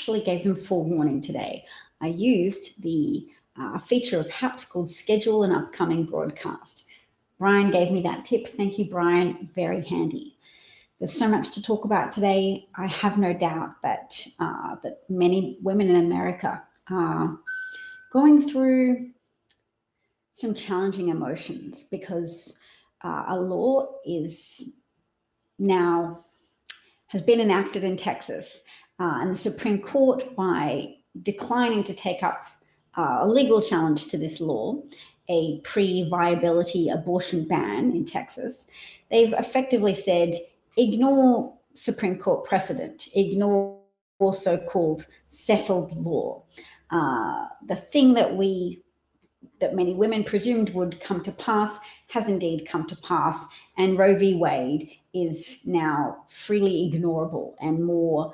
actually gave them forewarning today. I used the feature of HAPS called Schedule an Upcoming Broadcast. Brian gave me that tip. Thank you, Brian. Very handy. There's so much to talk about today. I have no doubt that many women in America are going through some challenging emotions because a law has been enacted in Texas, and the Supreme Court, by declining to take up a legal challenge to this law, a pre-viability abortion ban in Texas, they've effectively said, ignore Supreme Court precedent, ignore so-called settled law. The thing that many women presumed would come to pass has indeed come to pass, and Roe v. Wade is now freely ignorable, and more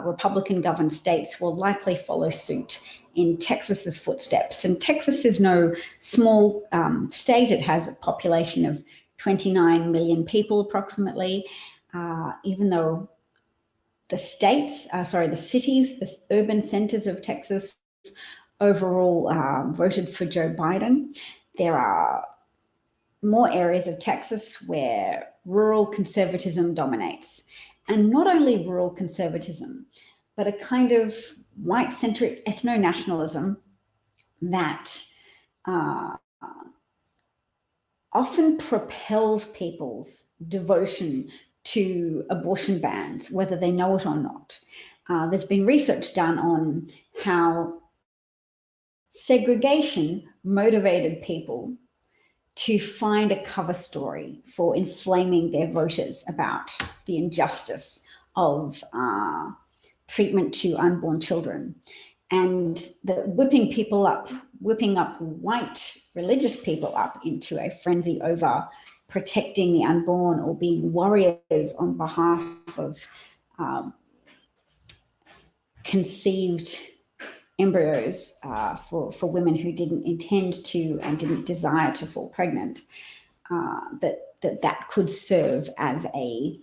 Republican-governed states will likely follow suit in Texas's footsteps. And Texas is no small state. It has a population of 29 million people approximately, even though the cities, the urban centers of Texas overall voted for Joe Biden. There are more areas of Texas where rural conservatism dominates. And not only rural conservatism, but a kind of white-centric ethno-nationalism that often propels people's devotion to abortion bans, whether they know it or not. There's been research done on how segregation motivated people to find a cover story for inflaming their voters about the injustice of treatment to unborn children. And the whipping up white religious people up into a frenzy over protecting the unborn or being warriors on behalf of conceived embryos for women who didn't intend to and didn't desire to fall pregnant, that could serve as a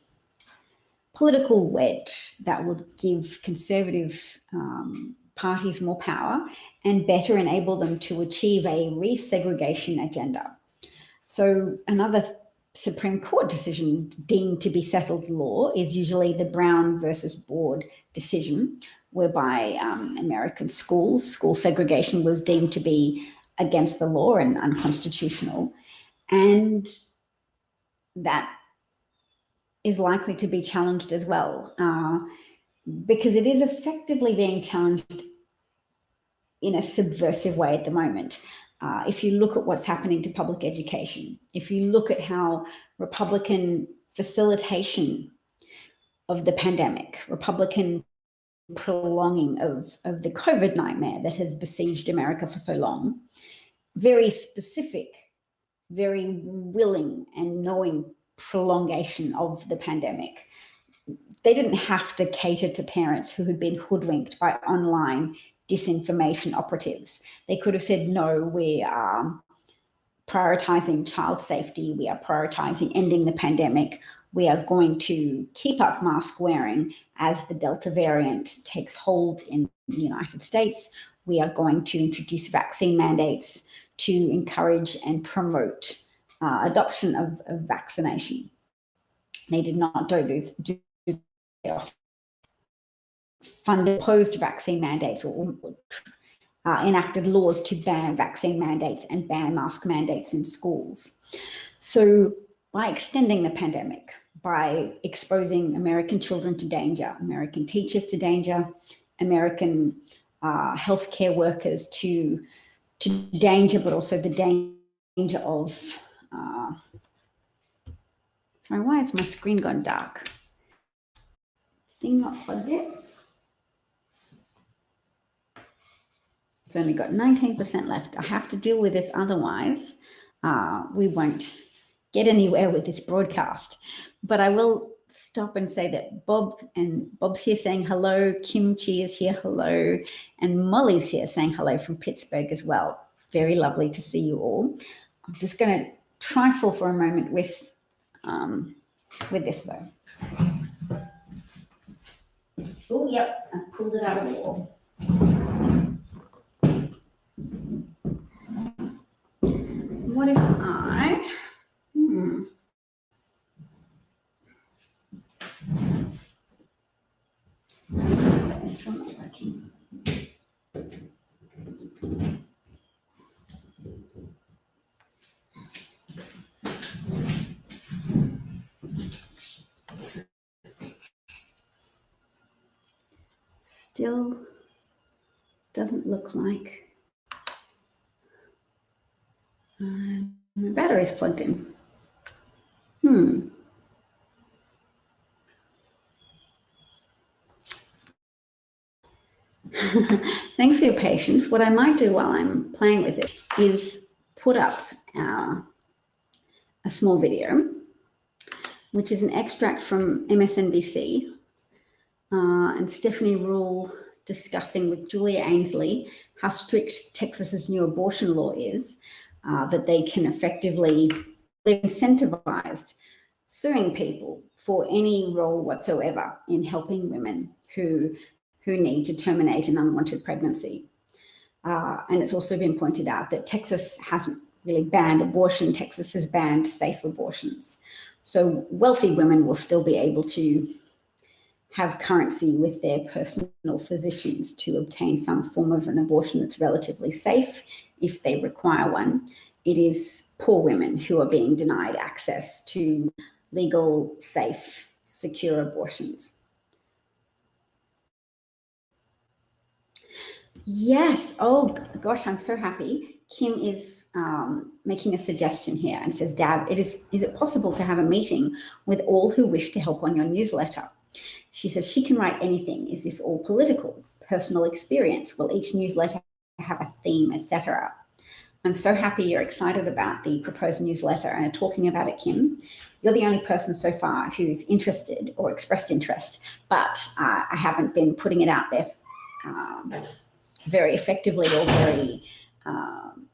political wedge that would give conservative parties more power and better enable them to achieve a resegregation agenda. So another Supreme Court decision deemed to be settled law is usually the Brown versus Board decision, whereby American school segregation was deemed to be against the law and unconstitutional. And that is likely to be challenged as well, because it is effectively being challenged in a subversive way at the moment. If you look at what's happening to public education, if you look at how Republican facilitation of the pandemic, Republican prolonging of the COVID nightmare that has besieged America for so long, very specific, very willing and knowing prolongation of the pandemic. They didn't have to cater to parents who had been hoodwinked by online disinformation operatives. They could have said, no, we are prioritizing child safety. We are prioritizing ending the pandemic. We are going to keep up mask wearing as the Delta variant takes hold in the United States. We are going to introduce vaccine mandates to encourage and promote adoption of vaccination. They did not do opposed vaccine mandates or enacted laws to ban vaccine mandates and ban mask mandates in schools. So by extending the pandemic, by exposing American children to danger, American teachers to danger, American healthcare workers to danger, but also the danger of, sorry, why has my screen gone dark? Thing not plugged in. It's only got 19% left. I have to deal with this, otherwise we won't get anywhere with this broadcast. But I will stop and say that Bob's here saying hello, Kimchi is here, hello, and Molly's here saying hello from Pittsburgh as well. Very lovely to see you all. I'm just going to trifle for a moment with this though. Oh, yep, I pulled it out of the wall. What if I, it's still not working. Still doesn't look like my battery's plugged in. Thanks for your patience. What I might do while I'm playing with it is put up a small video, which is an extract from MSNBC and Stephanie Rule discussing with Julia Ainsley how strict Texas's new abortion law is, that they can effectively, they're incentivized suing people for any role whatsoever in helping women who need to terminate an unwanted pregnancy. And it's also been pointed out that Texas hasn't really banned abortion. Texas has banned safe abortions. So wealthy women will still be able to have currency with their personal physicians to obtain some form of an abortion that's relatively safe if they require one. It is poor women who are being denied access to legal, safe, secure abortions. Yes. Oh, gosh, I'm so happy. Kim is making a suggestion here and says, Dad, is it possible to have a meeting with all who wish to help on your newsletter? She says she can write anything. Is this all political? Personal experience? Will each newsletter have a theme, etc.? I'm so happy you're excited about the proposed newsletter and are talking about it, Kim. You're the only person so far who's interested or expressed interest, but I haven't been putting it out there very effectively or very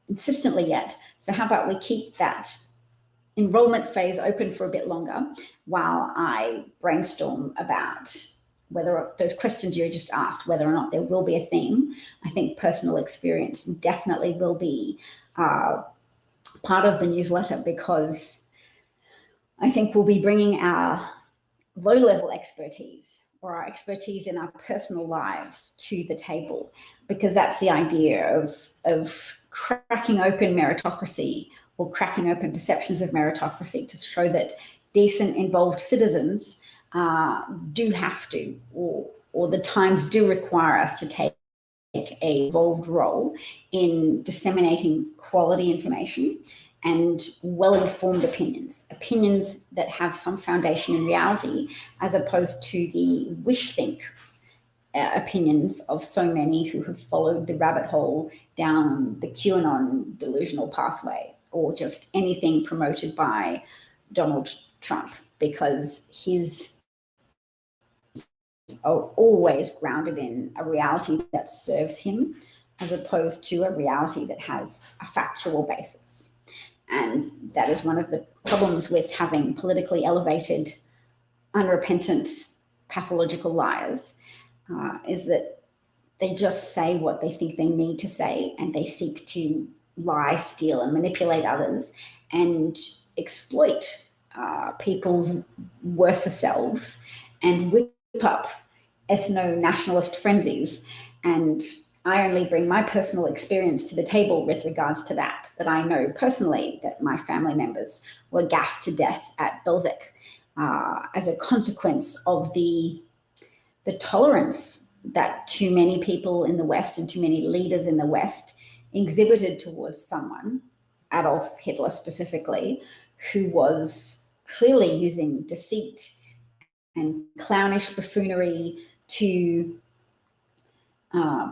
insistently yet. So how about we keep that enrollment phase open for a bit longer while I brainstorm about whether those questions you just asked, whether or not there will be a theme. I think personal experience definitely will be part of the newsletter, because I think we'll be bringing our low-level expertise or our expertise in our personal lives to the table, because that's the idea of cracking open meritocracy or cracking open perceptions of meritocracy to show that decent, involved citizens do have to, or the times do require us to take a involved role in disseminating quality information and well-informed opinions that have some foundation in reality, as opposed to the wish-think opinions of so many who have followed the rabbit hole down the QAnon delusional pathway, or just anything promoted by Donald Trump, because his are always grounded in a reality that serves him, as opposed to a reality that has a factual basis. And that is one of the problems with having politically elevated, unrepentant, pathological liars, is that they just say what they think they need to say, and they seek to lie, steal, and manipulate others and exploit people's worser selves and whip up ethno-nationalist frenzies. And I only bring my personal experience to the table with regards to that I know personally that my family members were gassed to death at Belzec as a consequence of the tolerance that too many people in the West and too many leaders in the West exhibited towards someone, Adolf Hitler specifically, who was clearly using deceit and clownish buffoonery to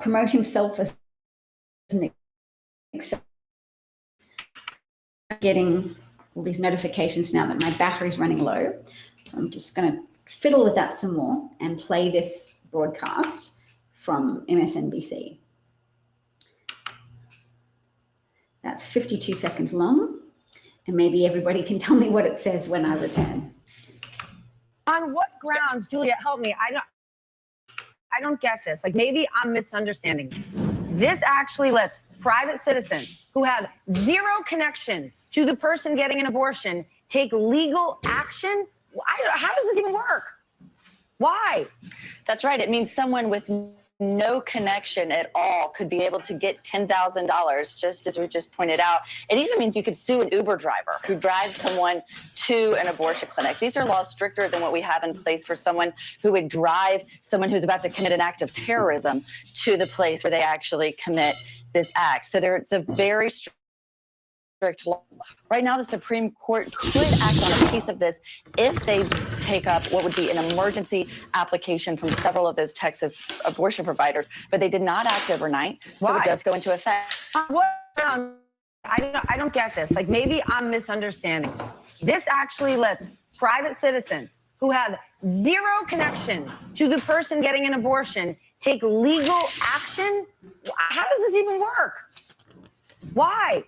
promote himself as an getting all these notifications now that my battery's running low. So I'm just going to fiddle with that some more and play this broadcast from MSNBC. That's 52 seconds long, and maybe everybody can tell me what it says when I return. On what grounds, Julia, help me, I don't get this. Like, maybe I'm misunderstanding. This actually lets private citizens who have zero connection to the person getting an abortion take legal action. How does this even work? Why? That's right. It means someone with no connection at all could be able to get $10,000, just as we just pointed out. It even means you could sue an Uber driver who drives someone to an abortion clinic. These are laws stricter than what we have in place for someone who would drive someone who's about to commit an act of terrorism to the place where they actually commit this act. So it's a very strict law. Right now, the Supreme Court could act on a piece of this if they take up what would be an emergency application from several of those Texas abortion providers, but they did not act overnight, so it does go into effect. I don't get this. Like, maybe I'm misunderstanding. This actually lets private citizens who have zero connection to the person getting an abortion take legal action. How does this even work? Why?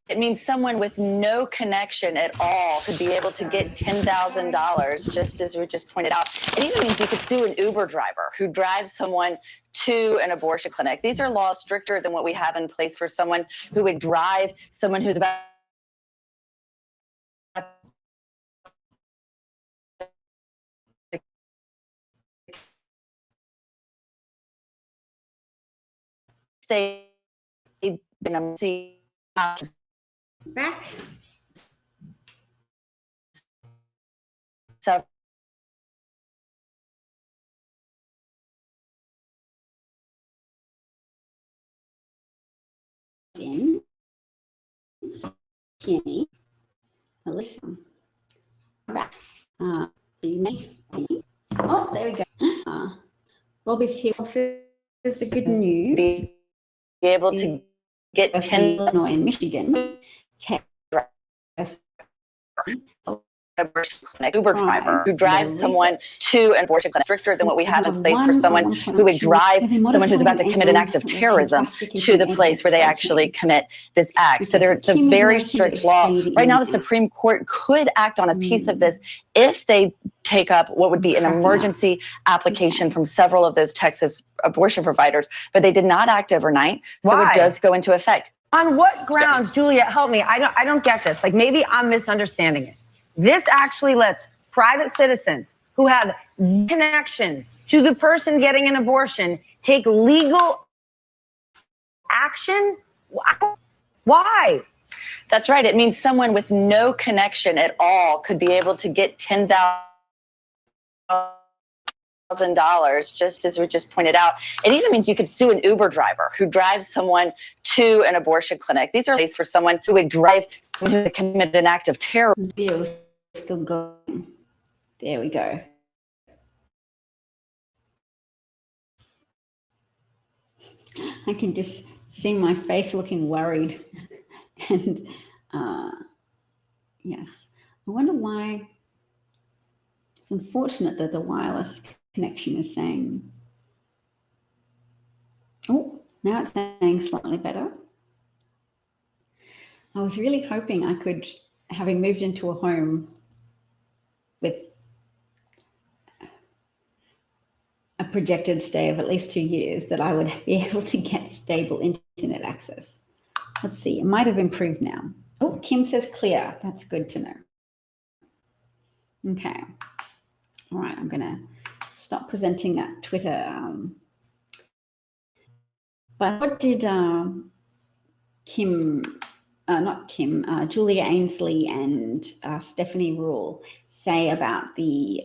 It means someone with no connection at all could be able to get $10,000, just as we just pointed out. It even means you could sue an Uber driver who drives someone to an abortion clinic. These are laws stricter than what we have in place for someone who would drive someone who's about they see Back. So In Kenny, Melissa, back. You may. Oh, there we go. Bob is here. Bob says the good news. Be able to get 10 Illinois and Michigan. abortion clinic Uber driver who drives someone to an abortion clinic, stricter than what we have in place for someone who would drive someone who's about to commit an act of terrorism to the place where they actually commit this act. So it's a very strict law. Right now, the Supreme Court could act on a piece of this if they take up what would be an emergency application from several of those Texas abortion providers, but they did not act overnight, so it does go into effect. On what grounds, Julia, help me, I don't get this. Like, maybe I'm misunderstanding it. This actually lets private citizens who have connection to the person getting an abortion take legal action. Why? That's right. It means someone with no connection at all could be able to get $10,000, just as we just pointed out. It even means you could sue an Uber driver who drives someone to an abortion clinic. These are for someone who would drive someone who committed an act of terror. Still going. There we go. I can just see my face looking worried. And yes, I wonder why. It's unfortunate that the wireless connection is saying, oh, now it's saying slightly better. I was really hoping I could, having moved into a home with a projected stay of at least 2 years, that I would be able to get stable internet access. Let's see, it might have improved now. Oh, Kim says clear. That's good to know. Okay. All right, I'm gonna stop presenting that Twitter. But what did Julia Ainsley and Stephanie Rule say about the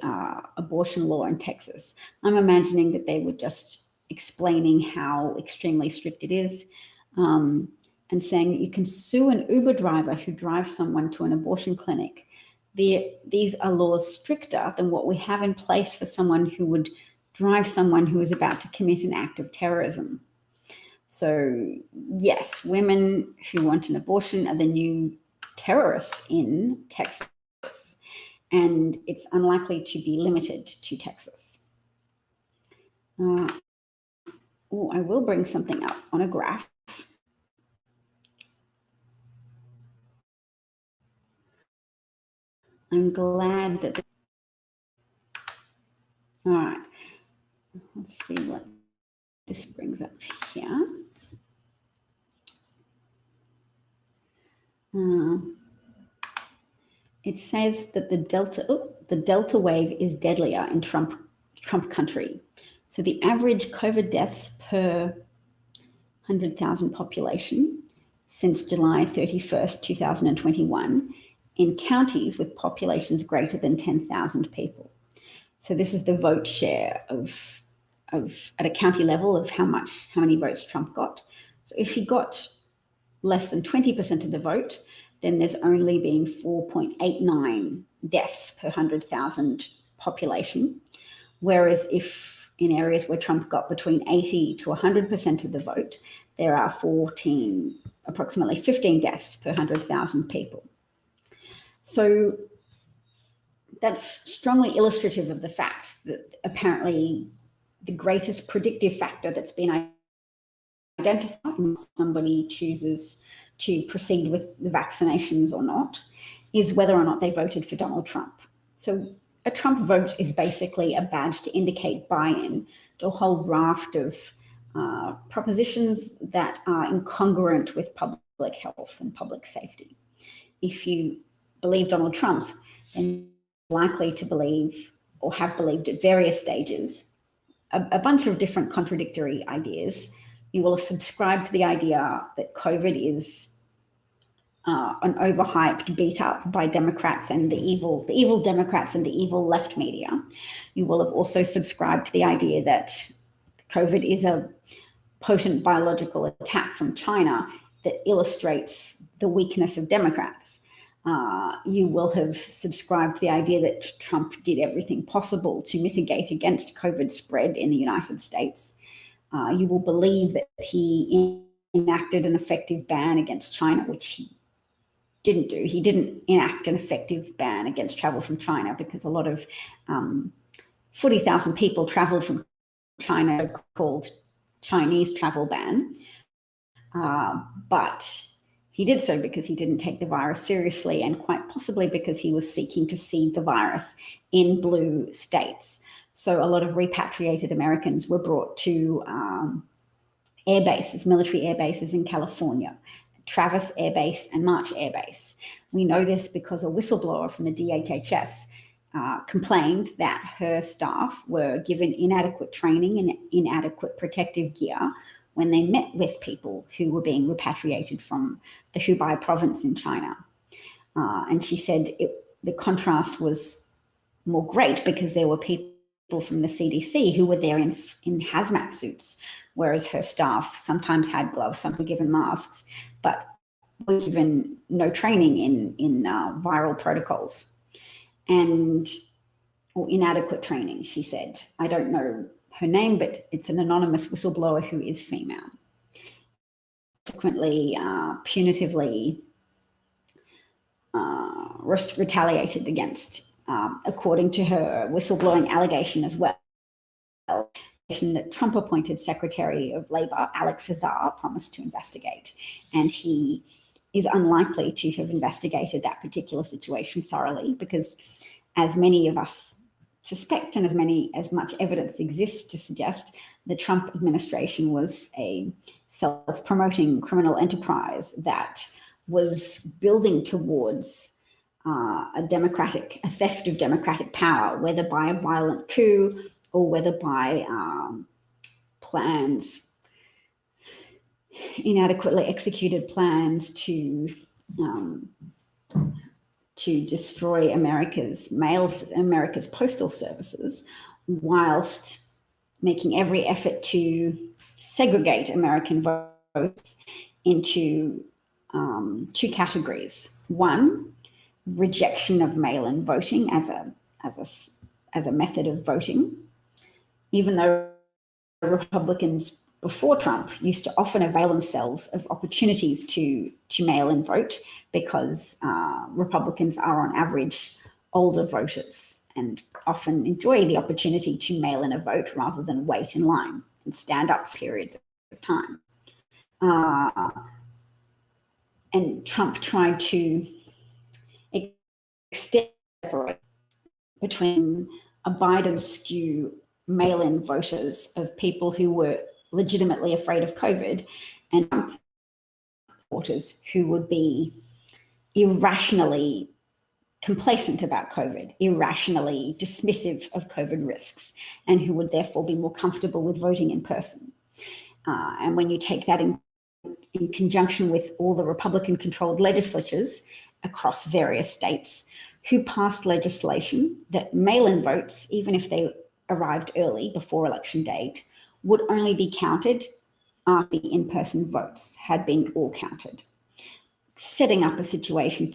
abortion law in Texas? I'm imagining that they were just explaining how extremely strict it is, and saying that you can sue an Uber driver who drives someone to an abortion clinic. These are laws stricter than what we have in place for someone who would drive someone who is about to commit an act of terrorism. So yes, women who want an abortion are the new terrorists in Texas, and it's unlikely to be limited to Texas. I will bring something up on a graph. I'm glad that. All right. let's see what this brings up here. It says that the Delta wave is deadlier in Trump country. So the average COVID deaths per 100,000 population since July 31st, 2021 in counties with populations greater than 10,000 people. So this is the vote share of at a county level of how many votes Trump got. So if he got less than 20% of the vote, then there's only been 4.89 deaths per 100,000 population. Whereas if in areas where Trump got between 80 to 100% of the vote, there are approximately 15 deaths per 100,000 people. So that's strongly illustrative of the fact that apparently the greatest predictive factor that's been identified when somebody chooses to proceed with the vaccinations or not is whether or not they voted for Donald Trump. So a Trump vote is basically a badge to indicate buy-in to a whole raft of propositions that are incongruent with public health and public safety. If you believe Donald Trump, then you're likely to believe or have believed at various stages a bunch of different contradictory ideas. You will subscribe to the idea that COVID is an overhyped, beat up by Democrats and the evil Democrats and the evil left media. You will have also subscribed to the idea that COVID is a potent biological attack from China that illustrates the weakness of Democrats. You will have subscribed to the idea that Trump did everything possible to mitigate against COVID spread in the United States. You will believe that he enacted an effective ban against China, which he didn't do. He didn't enact an effective ban against travel from China because a lot of 40,000 people traveled from China, called Chinese travel ban. But he did so because he didn't take the virus seriously and quite possibly because he was seeking to seed the virus in blue states. So a lot of repatriated Americans were brought to air bases, military air bases in California, Travis Air Base and March Air Base. We know this because a whistleblower from the DHHS complained that her staff were given inadequate training and inadequate protective gear when they met with people who were being repatriated from the Hubei province in China. And she said the contrast was more great because there were people from the CDC who were there in hazmat suits, whereas her staff sometimes had gloves, some were given masks, but were given no training in viral protocols or inadequate training, she said. I don't know her name, but it's an anonymous whistleblower who is female. Subsequently, punitively retaliated against, according to her whistleblowing allegation as well. That Trump appointed Secretary of Labor Alex Azar promised to investigate, and he is unlikely to have investigated that particular situation thoroughly because, as many of us suspect and as much evidence exists to suggest, the Trump administration was a self-promoting criminal enterprise that was building towards a theft of democratic power, whether by a violent coup or whether by inadequately executed plans to destroy America's postal services, whilst making every effort to segregate American votes into two categories. One, rejection of mail-in voting as a method of voting, even though Republicans before Trump used to often avail themselves of opportunities to mail-in vote because Republicans are on average older voters and often enjoy the opportunity to mail in a vote rather than wait in line and stand up for periods of time. And Trump tried to extend between a Biden skew mail-in voters of people who were legitimately afraid of COVID, and voters who would be irrationally complacent about COVID, irrationally dismissive of COVID risks, and who would therefore be more comfortable with voting in person. And when you take that in conjunction with all the Republican-controlled legislatures across various states who passed legislation that mail-in votes, even if they arrived early before election date, would only be counted after the in-person votes had been all counted, setting up a situation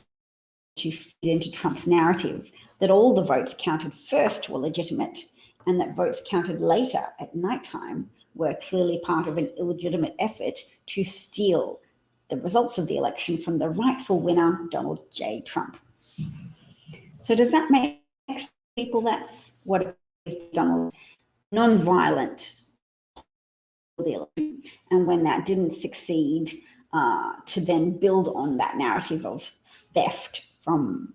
to fit into Trump's narrative that all the votes counted first were legitimate and that votes counted later at nighttime were clearly part of an illegitimate effort to steal the results of the election from the rightful winner, Donald J. Trump. So does that make people that's what it is, Donald, non-violent the election? And when that didn't succeed, to then build on that narrative of theft from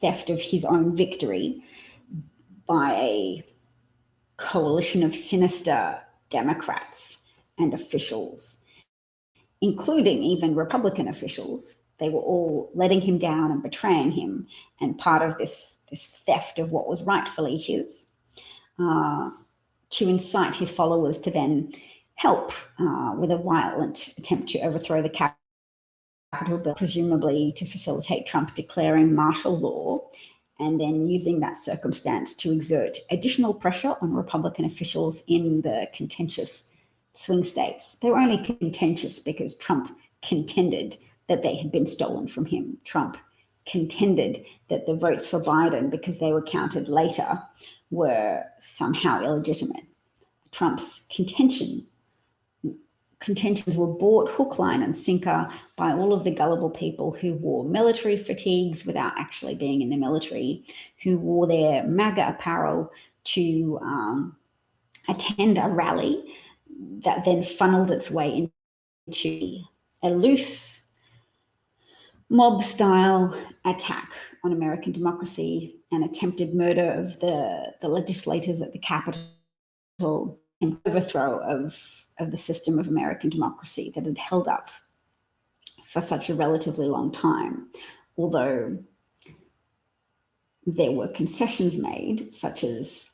theft of his own victory by a coalition of sinister Democrats and officials, including even Republican officials. They were all letting him down and betraying him, and part of this theft of what was rightfully his, to incite his followers to then help with a violent attempt to overthrow the Capitol bill, presumably to facilitate Trump declaring martial law, and then using that circumstance to exert additional pressure on Republican officials in the contentious swing states. They were only contentious because Trump contended that they had been stolen from him. Trump contended that the votes for Biden, because they were counted later, were somehow illegitimate. Trump's contentions were bought hook, line, and sinker by all of the gullible people who wore military fatigues without actually being in the military, who wore their MAGA apparel to attend a rally that then funneled its way into a loose mob-style attack on American democracy and attempted murder of the legislators at the Capitol and overthrow of the system of American democracy that had held up for such a relatively long time. Although there were concessions made, such as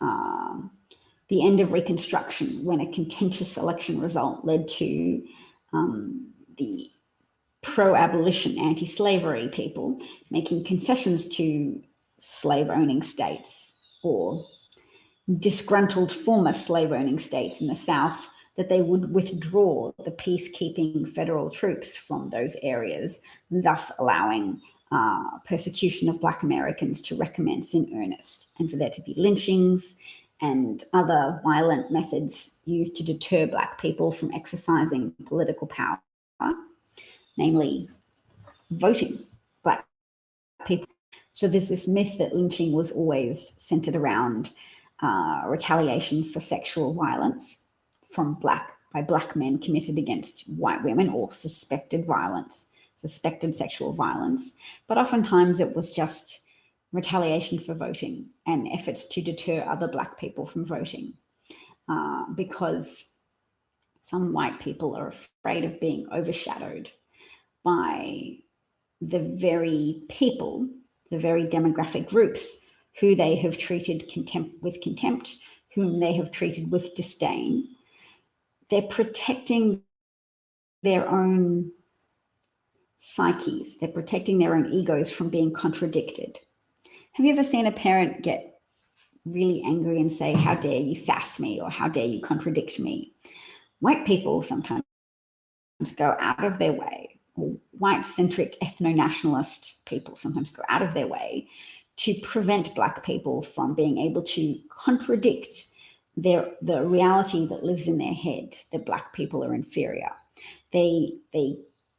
the end of Reconstruction, when a contentious election result led to the pro-abolition, anti-slavery people making concessions to slave-owning states or disgruntled former slave-owning states in the South, that they would withdraw the peacekeeping federal troops from those areas, thus allowing persecution of Black Americans to recommence in earnest, and for there to be lynchings and other violent methods used to deter Black people from exercising political power, namely voting Black people. So there's this myth that lynching was always centered around retaliation for sexual violence by Black men committed against white women, or suspected sexual violence. But oftentimes it was just retaliation for voting and efforts to deter other Black people from voting, because some white people are afraid of being overshadowed by the very people, the very demographic groups who they have treated with contempt, whom they have treated with disdain. They're protecting their own psyches. They're protecting their own egos from being contradicted. Have you ever seen a parent get really angry and say, "How dare you sass me," or "How dare you contradict me"? White people sometimes go out of their way, or white-centric ethno-nationalist people sometimes go out of their way to prevent Black people from being able to contradict the reality that lives in their head, that Black people are inferior. They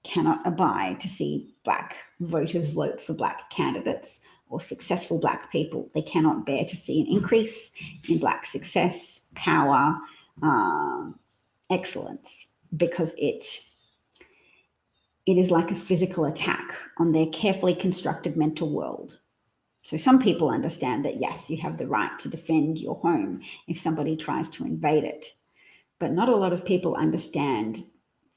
cannot abide to see Black voters vote for Black candidates or successful Black people. They cannot bear to see an increase in Black success, power, excellence, because it is like a physical attack on their carefully constructed mental world. So some people understand that, yes, you have the right to defend your home if somebody tries to invade it. But not a lot of people understand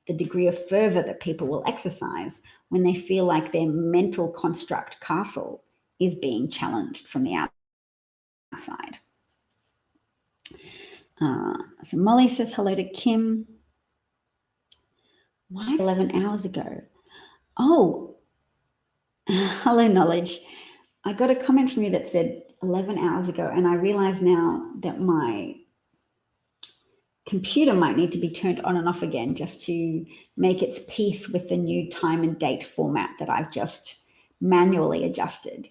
the degree of fervor that people will exercise when they feel like their mental construct castle is being challenged from the outside. So Molly says hello to Kim. Why 11 hours ago? Oh, hello, Knowledge. I got a comment from you that said 11 hours ago, and I realize now that my computer might need to be turned on and off again just to make its peace with the new time and date format that I've just manually adjusted.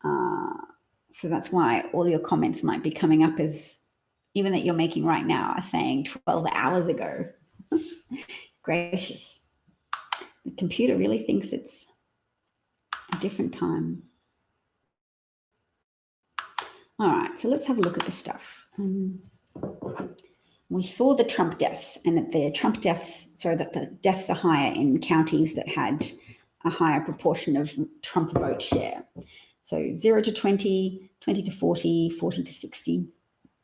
So that's why all your comments might be coming up as, even that you're making right now, are saying 12 hours ago. Gracious. The computer really thinks it's a different time. All right, so let's have a look at the stuff. We saw the Trump deaths, and that the Trump deaths, so that the deaths are higher in counties that had a higher proportion of Trump vote share. So 0 to 20, 20 to 40, 40 to 60,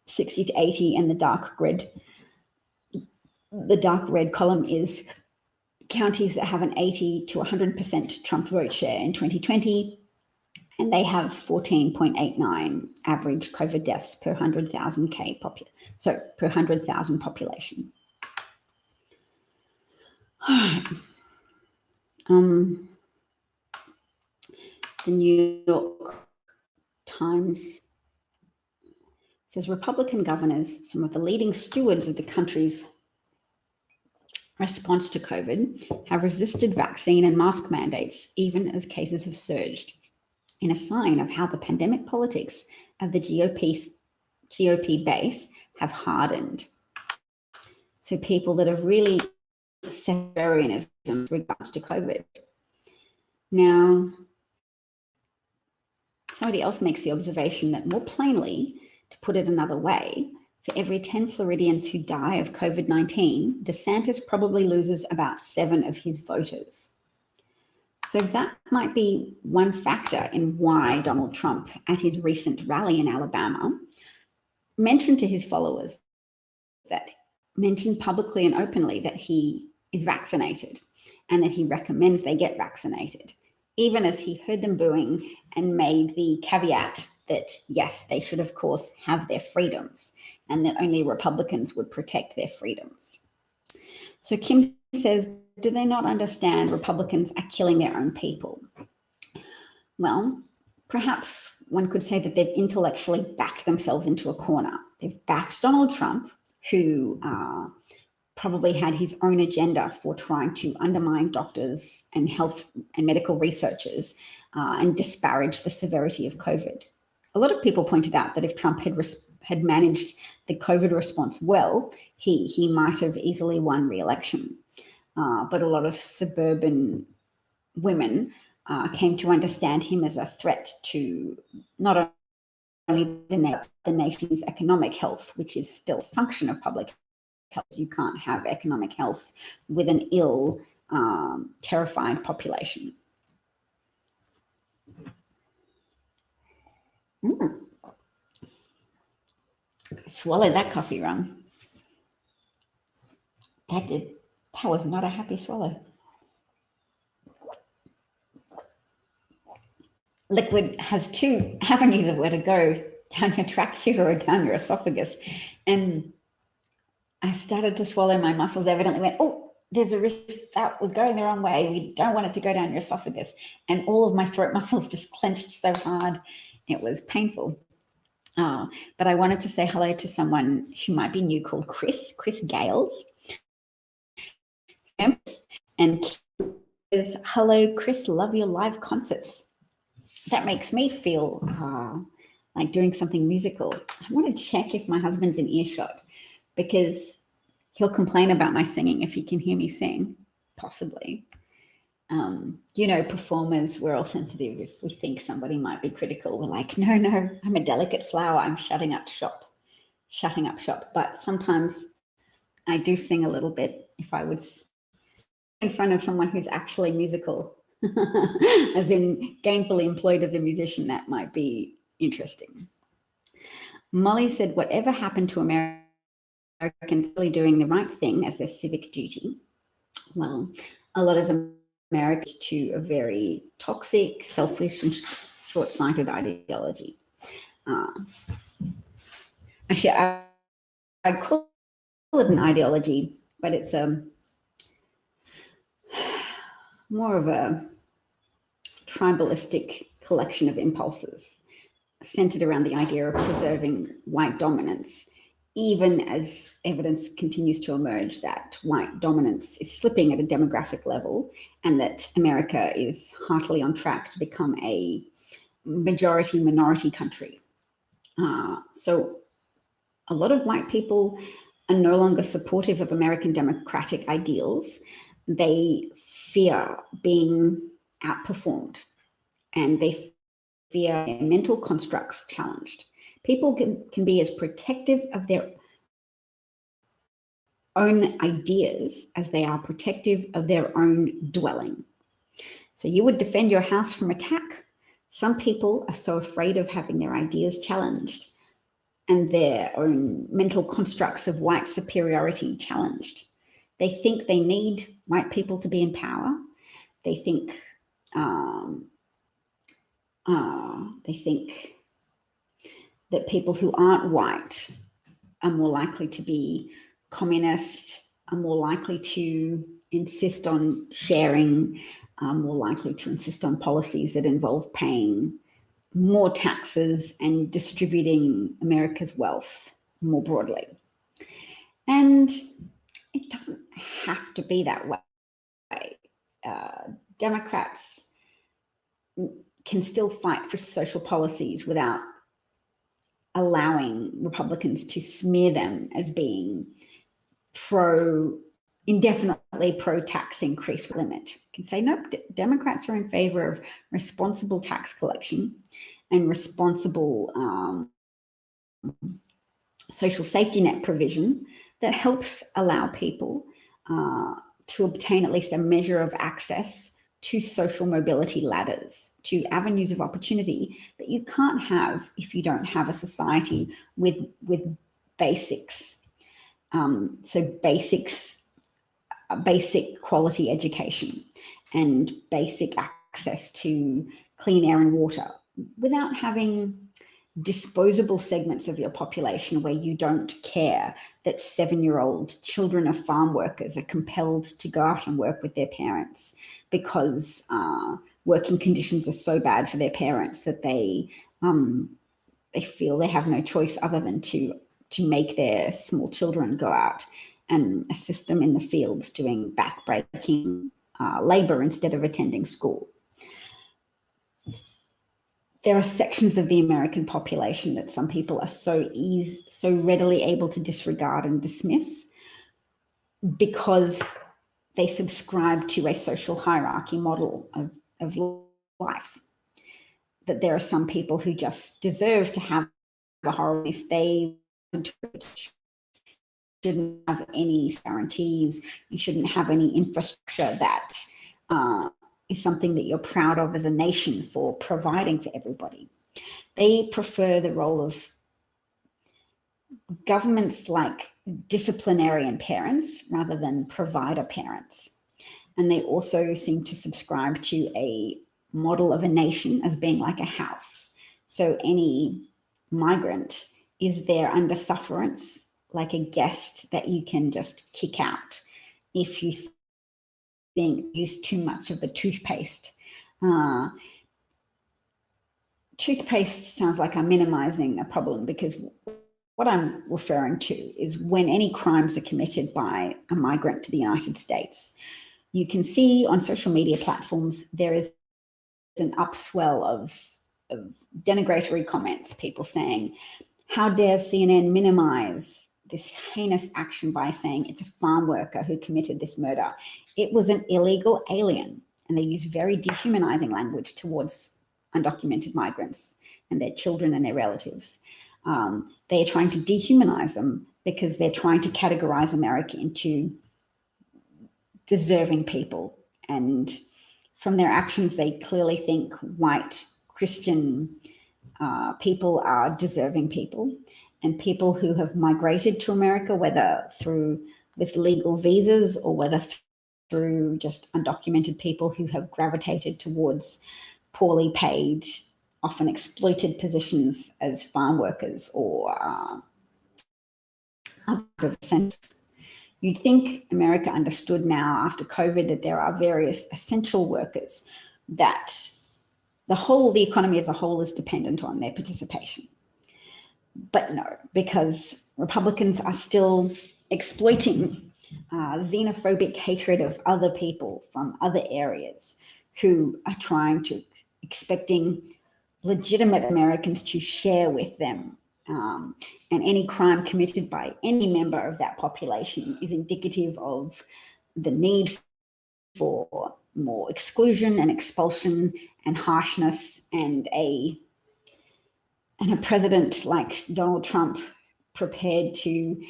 60 to 80, and the dark red column is counties that have an 80 to 100% Trump vote share in 2020, and they have 14.89 average COVID deaths per 100,000 per 100,000 population. All right. The New York Times says Republican governors, some of the leading stewards of the country's response to COVID, have resisted vaccine and mask mandates even as cases have surged, in a sign of how the pandemic politics of the GOP base have hardened. So people that have really sectarianism with regards to COVID. Now, somebody else makes the observation that, more plainly, to put it another way, for every 10 Floridians who die of COVID-19, DeSantis probably loses about 7 of his voters. So that might be one factor in why Donald Trump, at his recent rally in Alabama, mentioned to his followers, that mentioned publicly and openly that he is vaccinated and that he recommends they get vaccinated, even as he heard them booing and made the caveat that, yes, they should, of course, have their freedoms and that only Republicans would protect their freedoms. So Kim says, do they not understand Republicans are killing their own people? Well, perhaps one could say that they've intellectually backed themselves into a corner. They've backed Donald Trump, who probably had his own agenda for trying to undermine doctors and health and medical researchers and disparage the severity of COVID. A lot of people pointed out that if Trump had managed the COVID response well, he might have easily won re-election. But a lot of suburban women came to understand him as a threat to not only the nation's economic health, which is still a function of public health. You can't have economic health with an ill, terrified population. I swallowed that coffee run. That was not a happy swallow. Liquid has 2 avenues of where to go, down your trachea or down your esophagus. And I started to swallow, my muscles evidently went, oh, there's a risk that was going the wrong way. We don't want it to go down your esophagus. And all of my throat muscles just clenched so hard. It was painful. But I wanted to say hello to someone who might be new called Chris Gales. And is, hello, Chris, love your live concerts. That makes me feel like doing something musical. I want to check if my husband's in earshot, because he'll complain about my singing if he can hear me sing, possibly. Performers, we're all sensitive. If we think somebody might be critical, we're like, no, I'm a delicate flower. I'm shutting up shop. But sometimes I do sing a little bit if I was in front of someone who's actually musical. as in gainfully employed as a musician. That might be interesting. Molly said, whatever happened to Americans really doing the right thing as their civic duty? Well, a lot of Americans to a very toxic, selfish, and short-sighted ideology. Actually, I'd call it an ideology, but it's more of a tribalistic collection of impulses centered around the idea of preserving white dominance, even as evidence continues to emerge that white dominance is slipping at a demographic level and that America is heartily on track to become a majority-minority country. So a lot of white people are no longer supportive of American democratic ideals. They fear being outperformed, and they fear mental constructs challenged. People can be as protective of their own ideas as they are protective of their own dwelling. So you would defend your house from attack. Some people are so afraid of having their ideas challenged and their own mental constructs of white superiority challenged. They think they need white people to be in power. They think that people who aren't white are more likely to be communist, are more likely to insist on sharing, are more likely to insist on policies that involve paying more taxes and distributing America's wealth more broadly. And it doesn't have to be that way. Democrats can still fight for social policies without allowing Republicans to smear them as being indefinitely pro-tax increase limit. You can say, nope, Democrats are in favor of responsible tax collection and responsible social safety net provision that helps allow people to obtain at least a measure of access to social mobility ladders, to avenues of opportunity that you can't have if you don't have a society with basics. So basic quality education and basic access to clean air and water without having disposable segments of your population where you don't care that 7-year-old children of farm workers are compelled to go out and work with their parents because working conditions are so bad for their parents that they feel they have no choice other than to make their small children go out and assist them in the fields doing backbreaking labor instead of attending school. There are sections of the American population that some people are so readily able to disregard and dismiss because they subscribe to a social hierarchy model of life. That there are some people who just deserve to have a horrible if they shouldn't have any guarantees, you shouldn't have any infrastructure that is something that you're proud of as a nation for providing for everybody. They prefer the role of governments like disciplinarian parents rather than provider parents. And they also seem to subscribe to a model of a nation as being like a house. So any migrant is there under sufferance, like a guest that you can just kick out if you think use too much of the toothpaste. Toothpaste sounds like I'm minimizing a problem, because what I'm referring to is when any crimes are committed by a migrant to the United States, you can see on social media platforms there is an upswell of denigratory comments, people saying, how dare CNN minimize this heinous action by saying it's a farm worker who committed this murder. It was an illegal alien. And they use very dehumanizing language towards undocumented migrants and their children and their relatives. They are trying to dehumanize them because they're trying to categorize America into deserving people and from their actions, they clearly think white Christian people are deserving people, and people who have migrated to America, whether with legal visas or whether through just undocumented people who have gravitated towards poorly paid, often exploited positions as farm workers or other sense. You'd think America understood now after COVID that there are various essential workers that the economy as a whole is dependent on their participation. But no, because Republicans are still exploiting xenophobic hatred of other people from other areas who are expecting legitimate Americans to share with them. And any crime committed by any member of that population is indicative of the need for more exclusion and expulsion and harshness, and a president like Donald Trump prepared to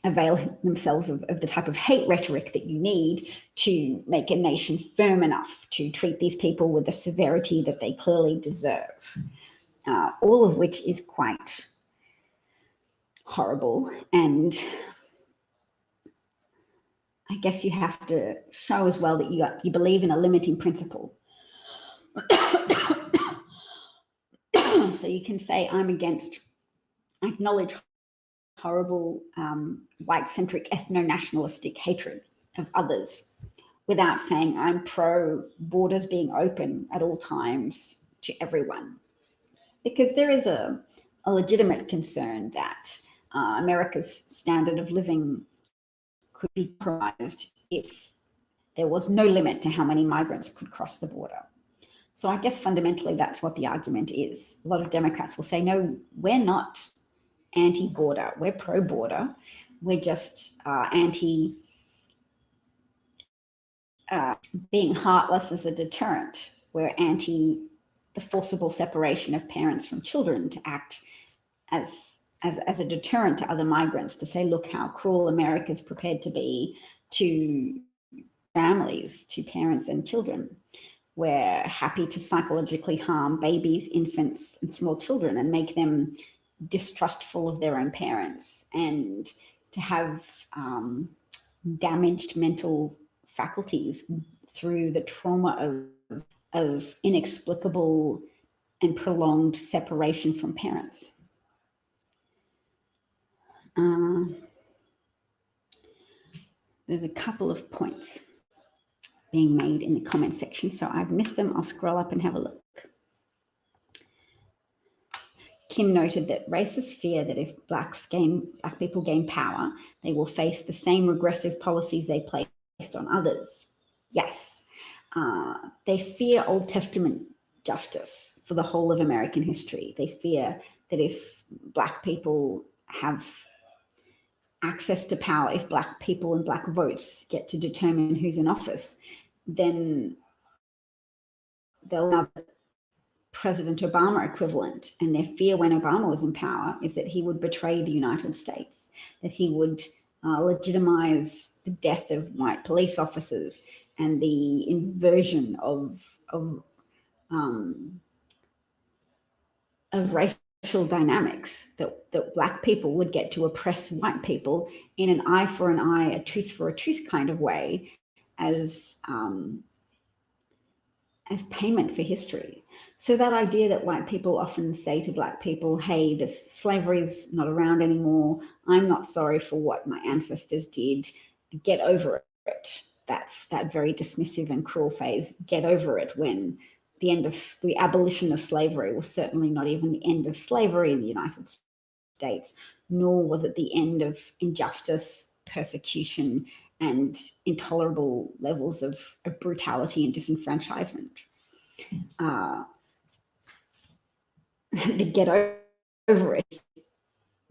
avail themselves of the type of hate rhetoric that you need to make a nation firm enough to treat these people with the severity that they clearly deserve. All of which is quite horrible. And I guess you have to show as well that you believe in a limiting principle. So you can say, I acknowledge horrible white-centric ethno-nationalistic hatred of others without saying I'm pro borders being open at all times to everyone. Because there is a legitimate concern that America's standard of living could be compromised if there was no limit to how many migrants could cross the border. So I guess fundamentally that's what the argument is. A lot of Democrats will say, no, we're not anti-border, we're pro-border. We're just anti being heartless as a deterrent. We're anti the forcible separation of parents from children, to act as a deterrent to other migrants, to say, look how cruel America's prepared to be to families, to parents and children. We're happy to psychologically harm babies, infants, and small children and make them distrustful of their own parents, and to have damaged mental faculties through the trauma of inexplicable and prolonged separation from parents. There's a couple of points being made in the comment section, so I've missed them. I'll scroll up and have a look. Kim noted that racists fear that if black people gain power, they will face the same regressive policies they placed on others. Yes, they fear Old Testament justice for the whole of American history. They fear that if black people have access to power, if black people and black votes get to determine who's in office, then they'll have President Obama equivalent. And their fear when Obama was in power is that he would betray the United States, that he would legitimize the death of white police officers and the inversion of racial dynamics, that black people would get to oppress white people in an eye for an eye, a tooth for a tooth kind of way, as payment for history. So that idea that white people often say to black people, hey, this slavery's not around anymore, I'm not sorry for what my ancestors did, get over it. That's that very dismissive and cruel phase, get over it, when the abolition of slavery was certainly not even the end of slavery in the United States, nor was it the end of injustice, persecution, and intolerable levels of brutality and disenfranchisement. Get over it.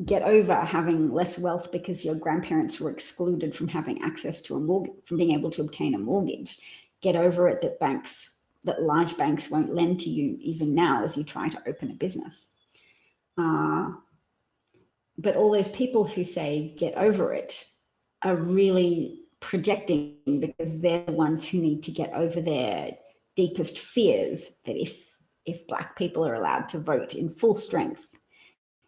Get over having less wealth because your grandparents were excluded from having access to a mortgage, from being able to obtain a mortgage. Get over it that large banks won't lend to you even now as you try to open a business. But all those people who say get over it are really projecting, because they're the ones who need to get over their deepest fears that if Black people are allowed to vote in full strength,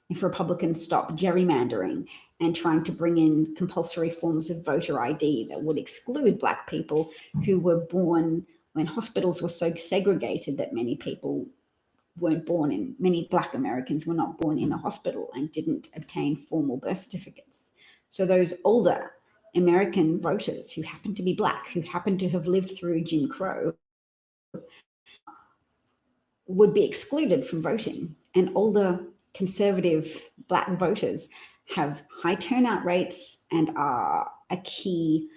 if Republicans stop gerrymandering and trying to bring in compulsory forms of voter ID that would exclude Black people who were born when hospitals were so segregated that many people weren't born in, many Black Americans were not born in a hospital and didn't obtain formal birth certificates. So those older American voters who happen to be Black, who happen to have lived through Jim Crow, would be excluded from voting. And older conservative Black voters have high turnout rates and are a key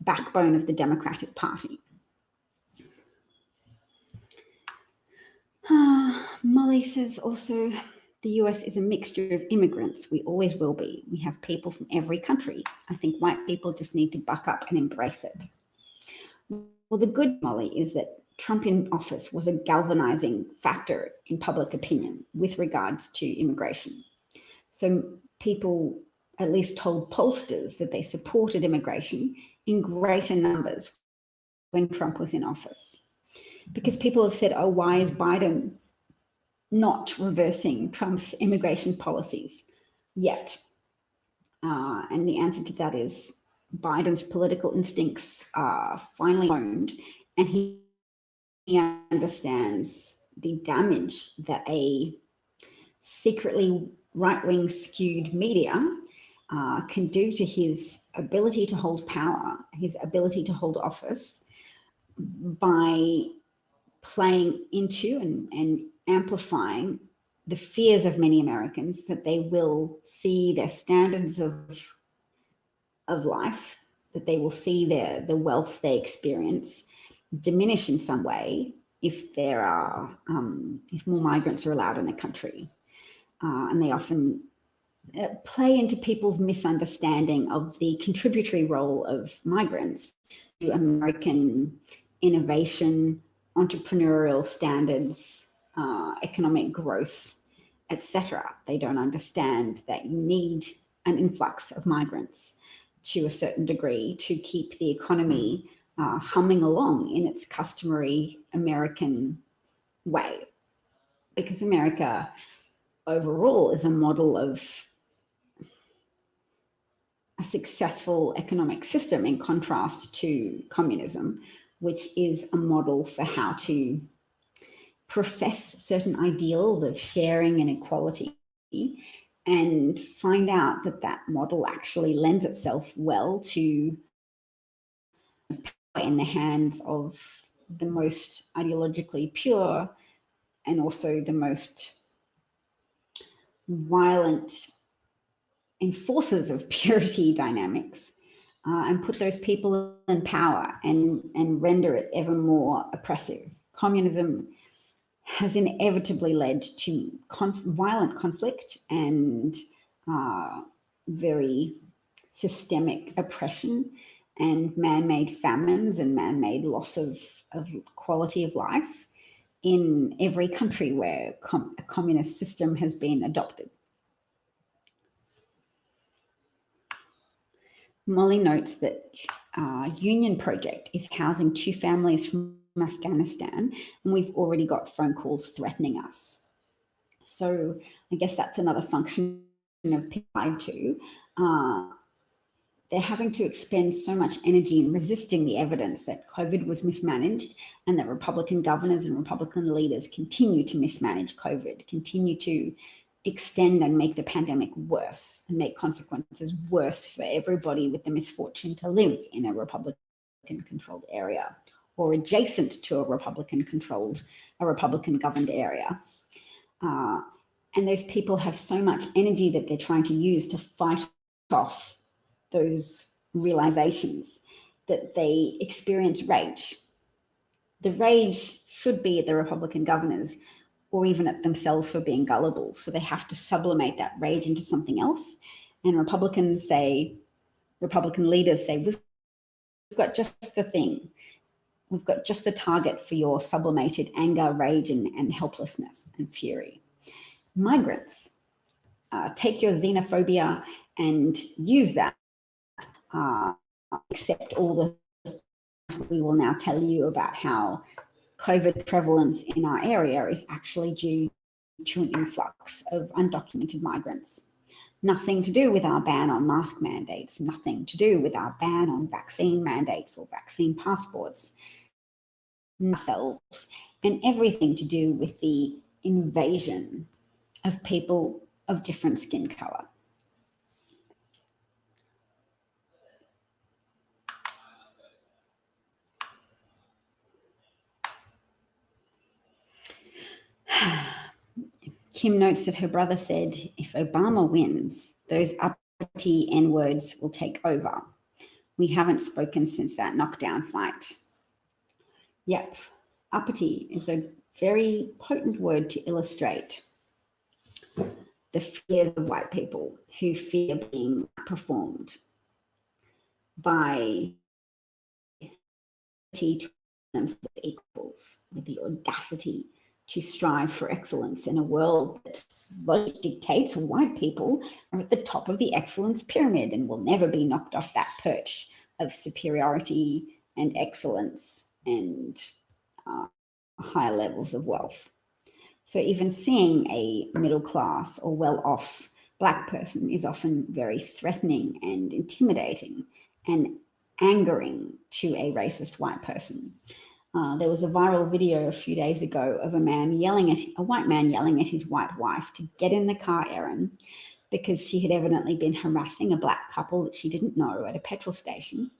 backbone of the Democratic Party. Molly says also, the US is a mixture of immigrants. We always will be. We have people from every country. I think white people just need to buck up and embrace it. Well, the good, Molly, is that Trump in office was a galvanizing factor in public opinion with regards to immigration. So people at least told pollsters that they supported immigration in greater numbers when Trump was in office. Because people have said, oh, why is Biden not reversing Trump's immigration policies yet? And the answer to that is Biden's political instincts are finally owned, and he understands the damage that a secretly right-wing skewed media can do to his ability to hold power, his ability to hold office, by playing into and amplifying the fears of many Americans that they will see their standards of life, that they will see the wealth they experience diminish in some way if there are if more migrants are allowed in the country, and they often play into people's misunderstanding of the contributory role of migrants to American innovation, entrepreneurial standards, economic growth, etc. They don't understand that you need an influx of migrants to a certain degree to keep the economy humming along in its customary American way. Because America overall is a model of a successful economic system in contrast to communism, which is a model for how to profess certain ideals of sharing and equality, and find out that that model actually lends itself well to in the hands of the most ideologically pure and also the most violent enforcers of purity dynamics, and put those people in power and render it ever more oppressive. Communism has inevitably led to violent conflict and very systemic oppression and man-made famines and man-made loss of quality of life in every country where a communist system has been adopted. Molly notes that Union Project is housing 2 families from Afghanistan, and we've already got phone calls threatening us. So I guess that's another function of people to. They're having to expend so much energy in resisting the evidence that COVID was mismanaged, and that Republican governors and Republican leaders continue to mismanage COVID, continue to extend and make the pandemic worse and make consequences worse for everybody with the misfortune to live in a Republican-controlled area or adjacent to a Republican-governed area. And those people have so much energy that they're trying to use to fight off those realizations that they experience rage. The rage should be at the Republican governors or even at themselves for being gullible. So they have to sublimate that rage into something else. And Republican leaders say, we've got just the thing. We've got just the target for your sublimated anger, rage, and helplessness and fury. Migrants, take your xenophobia and use that accept all the things we will now tell you about how COVID prevalence in our area is actually due to an influx of undocumented migrants. Nothing to do with our ban on mask mandates, nothing to do with our ban on vaccine mandates or vaccine passports, ourselves, and everything to do with the invasion of people of different skin color. Kim notes that her brother said, if Obama wins, those uppity N-words will take over. We haven't spoken since that knockdown fight. Yep, uppity is a very potent word to illustrate the fears of white people who fear being performed by to themselves equals, with the audacity to strive for excellence in a world that logic dictates white people are at the top of the excellence pyramid and will never be knocked off that perch of superiority and excellence and higher levels of wealth. So even seeing a middle class or well-off Black person is often very threatening and intimidating and angering to a racist white person. There was a viral video a few days ago of a white man yelling at his white wife to get in the car, Erin, because she had evidently been harassing a Black couple that she didn't know at a petrol station.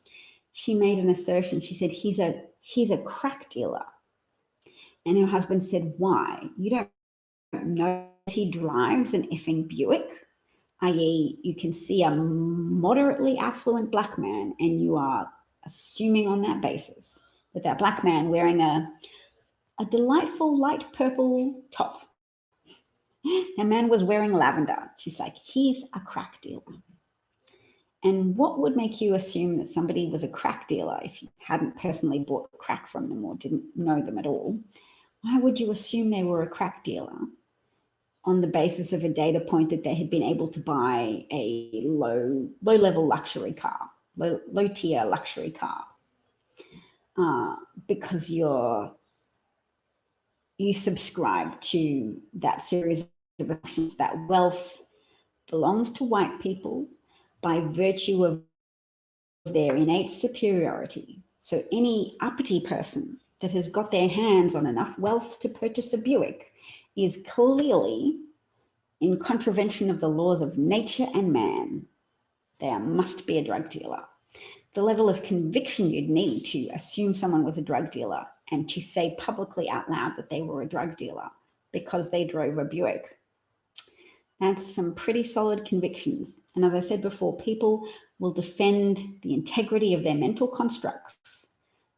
She made an assertion. She said, he's a crack dealer. And her husband said, why? You don't know he drives an effing Buick, i.e. you can see a moderately affluent Black man and you are assuming on that basis that that Black man wearing a delightful light purple top. That man was wearing lavender. She's like, he's a crack dealer. And what would make you assume that somebody was a crack dealer if you hadn't personally bought crack from them or didn't know them at all? Why would you assume they were a crack dealer on the basis of a data point that they had been able to buy a low-level luxury car, low-tier luxury car? Because you subscribe to that series of assumptions that wealth belongs to white people by virtue of their innate superiority. So any uppity person that has got their hands on enough wealth to purchase a Buick is clearly in contravention of the laws of nature and man. There must be a drug dealer. The level of conviction you'd need to assume someone was a drug dealer and to say publicly out loud that they were a drug dealer because they drove a Buick. That's some pretty solid convictions. And as I said before, people will defend the integrity of their mental constructs,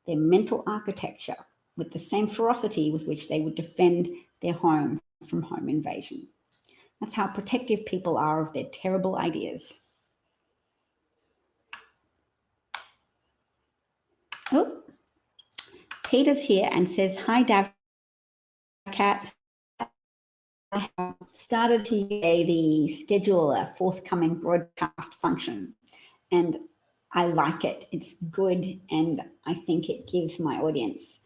their mental architecture, with the same ferocity with which they would defend their home from home invasion. That's how protective people are of their terrible ideas. Oh, Peter's here and says, hi, Davcat. I have started to schedule a forthcoming broadcast function, and I like it. It's good, and I think it gives my audience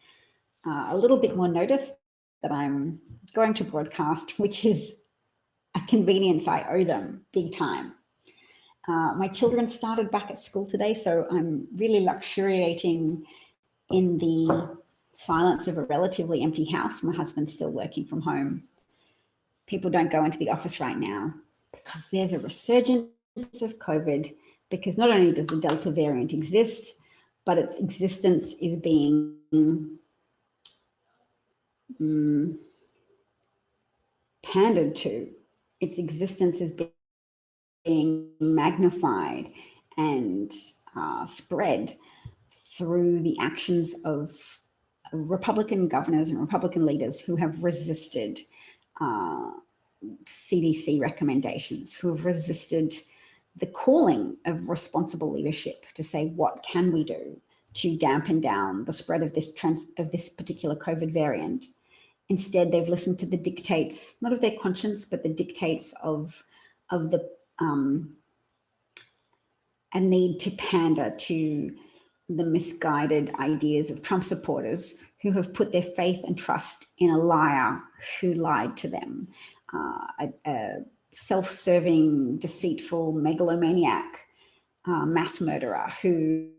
a little bit more notice that I'm going to broadcast, which is a convenience I owe them big time. My children started back at school today, so I'm really luxuriating in the silence of a relatively empty house. My husband's still working from home. People don't go into the office right now because there's a resurgence of COVID, because not only does the Delta variant exist, but its existence is being pandered to. Its existence is being magnified and spread through the actions of Republican governors and Republican leaders who have resisted CDC recommendations, who have resisted the calling of responsible leadership to say, what can we do to dampen down the spread of this particular COVID variant? Instead, they've listened to the dictates, not of their conscience, but the dictates of the a need to pander to the misguided ideas of Trump supporters who have put their faith and trust in a liar who lied to them, a self-serving, deceitful megalomaniac, mass murderer who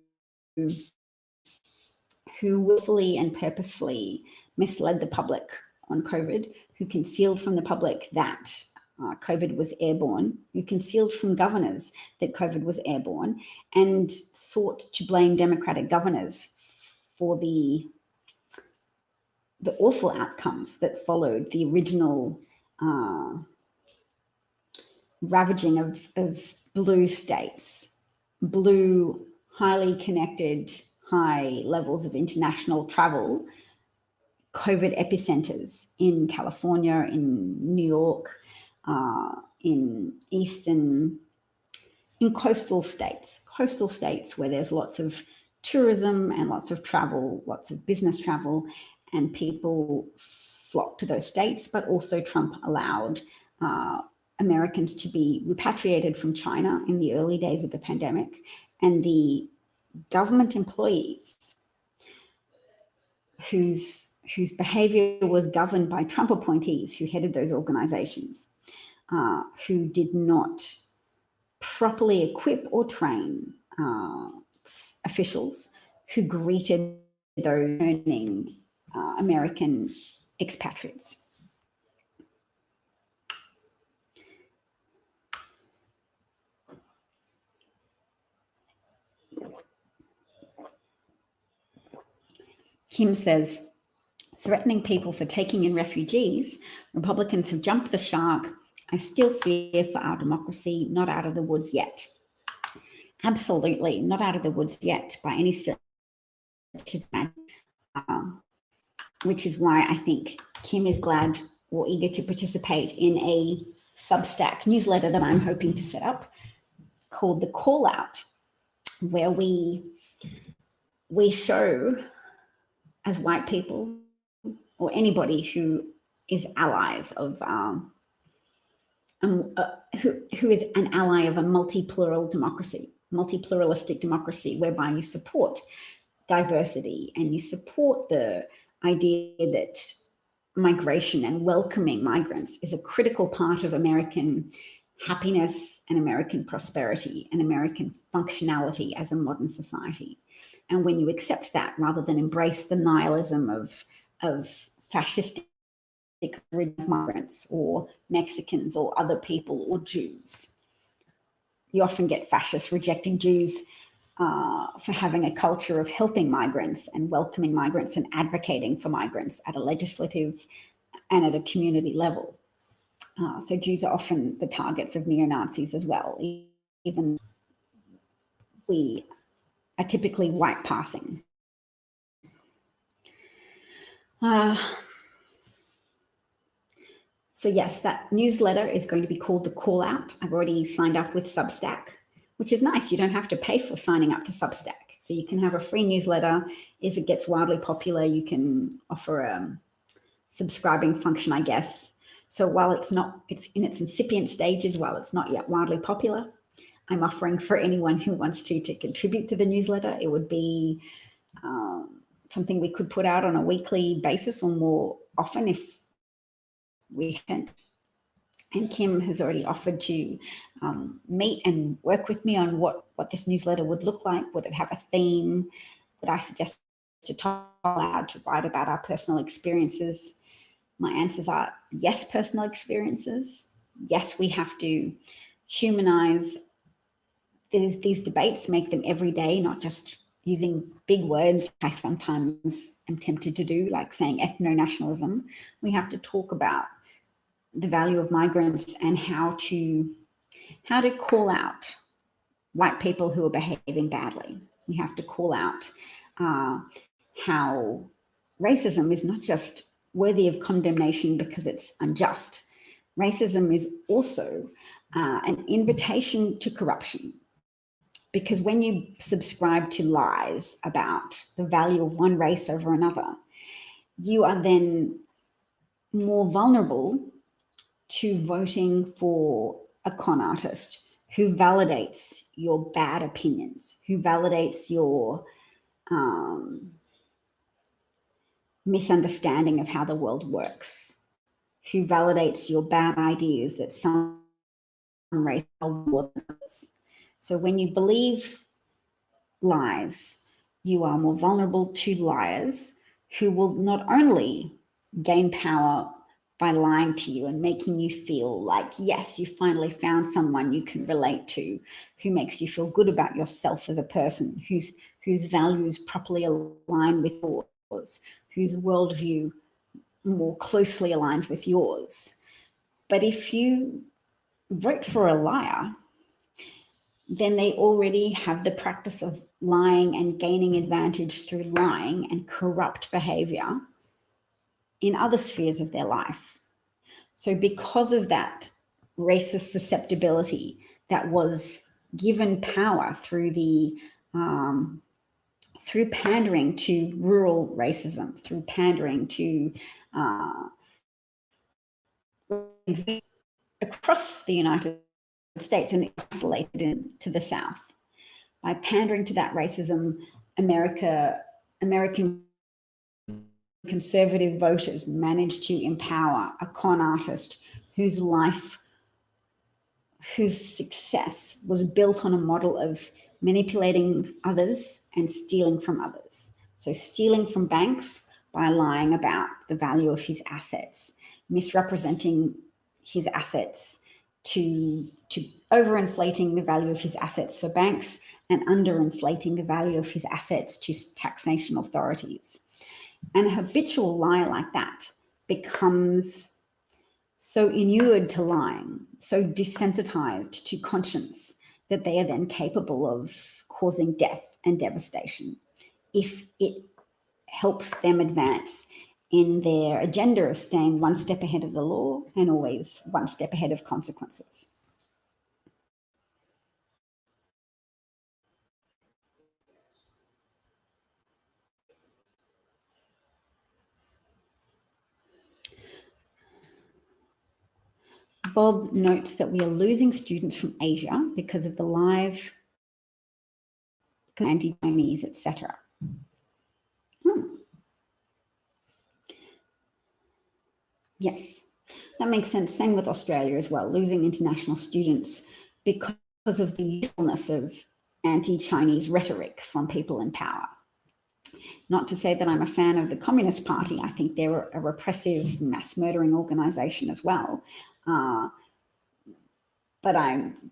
willfully and purposefully misled the public on COVID, who concealed from the public that COVID was airborne, who concealed from governors that COVID was airborne, and sought to blame Democratic governors for the awful outcomes that followed the original ravaging of blue states, blue, highly connected, high levels of international travel, COVID epicenters in California, in New York, in coastal states where there's lots of tourism and lots of travel, lots of business travel, and people flock to those states. But also Trump allowed Americans to be repatriated from China in the early days of the pandemic, and the government employees whose behavior was governed by Trump appointees who headed those organizations, who did not properly equip or train officials who greeted those returning American expatriates. Kim says, threatening people for taking in refugees, Republicans have jumped the shark. I still fear for our democracy, not out of the woods yet. Absolutely, not out of the woods yet by any stretch of the imagination, which is why I think Kim is glad or eager to participate in a Substack newsletter that I'm hoping to set up called The Call Out, where we show, as white people or anybody who is allies of who is an ally of a multi-pluralistic democracy, whereby you support diversity and you support the idea that migration and welcoming migrants is a critical part of American happiness and American prosperity and American functionality as a modern society. And when you accept that, rather than embrace the nihilism of fascistic migrants or Mexicans or other people or Jews, you often get fascists rejecting Jews for having a culture of helping migrants and welcoming migrants and advocating for migrants at a legislative and at a community level. So Jews are often the targets of neo-Nazis as well, even we are typically white passing. So yes, that newsletter is going to be called The Call Out. I've already signed up with Substack, which is nice. You don't have to pay for signing up to Substack. So you can have a free newsletter. If it gets wildly popular, you can offer a subscribing function, I guess. So while it's in its incipient stages, while it's not yet wildly popular, I'm offering for anyone who wants to contribute to the newsletter. It would be something we could put out on a weekly basis or more often if we can. And Kim has already offered to meet and work with me on what this newsletter would look like. Would it have a theme? Would I suggest to talk aloud, to write about our personal experiences? My answers are yes, personal experiences. Yes, we have to humanize these debates, make them everyday, not just using big words I sometimes am tempted to do, like saying ethno-nationalism. We have to talk about the value of migrants and how to call out white people who are behaving badly. We have to call out how racism is not just worthy of condemnation because it's unjust. Racism is also an invitation to corruption. Because when you subscribe to lies about the value of one race over another, you are then more vulnerable to voting for a con artist who validates your bad opinions, who validates your misunderstanding of how the world works, who validates your bad ideas that some race are more than others. So when you believe lies, you are more vulnerable to liars who will not only gain power by lying to you and making you feel like, yes, you finally found someone you can relate to, who makes you feel good about yourself as a person, whose values properly align with yours, whose worldview more closely aligns with yours. But if you vote for a liar, then they already have the practice of lying and gaining advantage through lying and corrupt behavior in other spheres of their life. So because of that racist susceptibility that was given power through through pandering to rural racism, through pandering to across the United States and isolated to the South. By pandering to that racism, American conservative voters managed to empower a con artist whose success was built on a model of manipulating others and stealing from others. So stealing from banks by lying about the value of his assets, misrepresenting his assets to overinflating the value of his assets for banks and underinflating the value of his assets to taxation authorities. And a habitual lie like that becomes so inured to lying, so desensitized to conscience, that they are then capable of causing death and devastation if it helps them advance in their agenda of staying one step ahead of the law and always one step ahead of consequences. Bob notes that we are losing students from Asia because of the live anti-Chinese, etc. Yes, that makes sense. Same with Australia as well, losing international students because of the usefulness of anti-Chinese rhetoric from people in power. Not to say that I'm a fan of the Communist Party. I think they're a repressive, mass murdering organization as well. But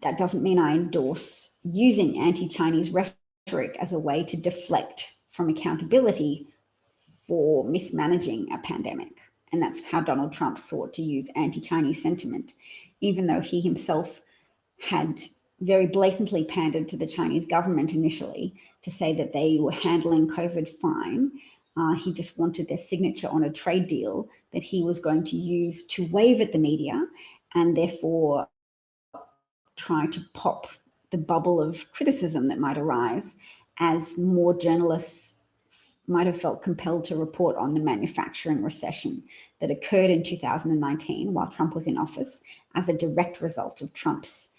that doesn't mean I endorse using anti-Chinese rhetoric as a way to deflect from accountability for mismanaging a pandemic. And that's how Donald Trump sought to use anti-Chinese sentiment, even though he himself had very blatantly pandered to the Chinese government initially to say that they were handling COVID fine. He just wanted their signature on a trade deal that he was going to use to wave at the media and therefore try to pop the bubble of criticism that might arise as more journalists might have felt compelled to report on the manufacturing recession that occurred in 2019 while Trump was in office as a direct result of Trump's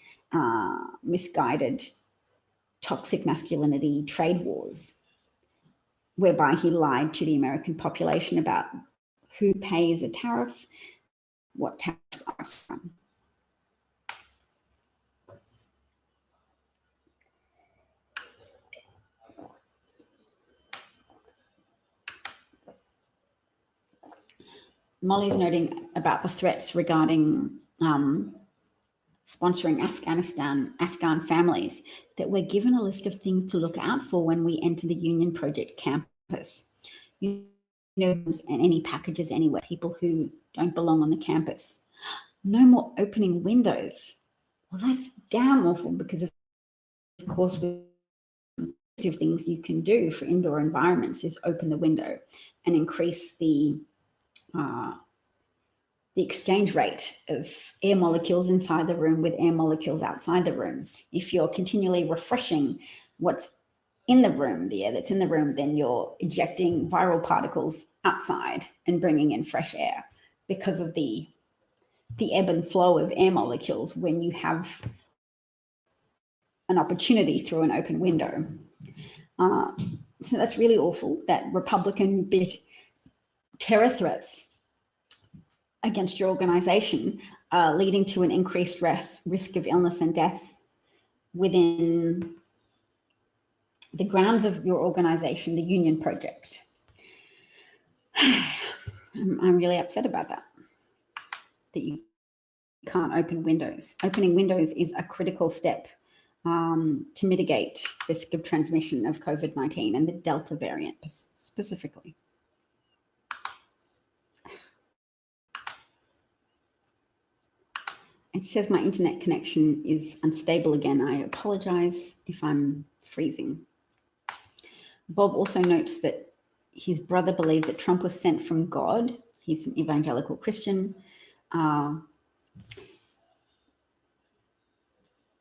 misguided toxic masculinity trade wars, whereby he lied to the American population about who pays a tariff, what tariffs are from. Molly's noting about the threats regarding sponsoring Afghan families, that we're given a list of things to look out for when we enter the Union Project campus. You know, and any packages anywhere, people who don't belong on the campus. No more opening windows. Well, that's damn awful because of course, things you can do for indoor environments is open the window and increase the exchange rate of air molecules inside the room with air molecules outside the room. If you're continually refreshing what's in the room, the air that's in the room, then you're ejecting viral particles outside and bringing in fresh air because of the ebb and flow of air molecules when you have an opportunity through an open window. So that's really awful that Republican bit terror threats against your organization leading to an increased risk of illness and death within the grounds of your organization, the Union Project. I'm really upset about that you can't open windows. Opening windows is a critical step to mitigate risk of transmission of COVID-19 and the Delta variant specifically. It says my internet connection is unstable again. I apologize if I'm freezing. Bob also notes that his brother believed that Trump was sent from God. He's an evangelical Christian.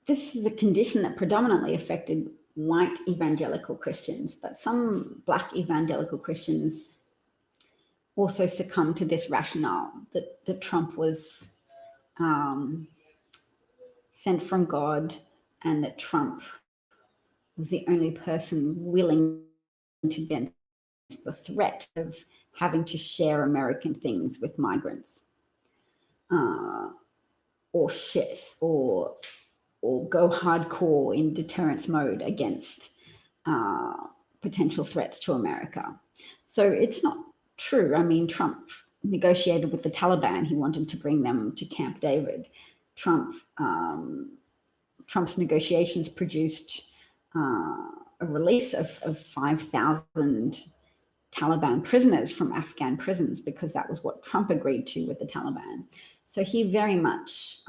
This is a condition that predominantly affected white evangelical Christians, but some Black evangelical Christians also succumbed to this rationale that Trump was sent from God and that Trump was the only person willing to bend the threat of having to share American things with migrants or go hardcore in deterrence mode against potential threats to America. So it's not true. I mean, Trump negotiated with the Taliban. He wanted to bring them to Camp David. Trump's negotiations produced a release of 5,000 Taliban prisoners from Afghan prisons because that was what Trump agreed to with the Taliban. So he very much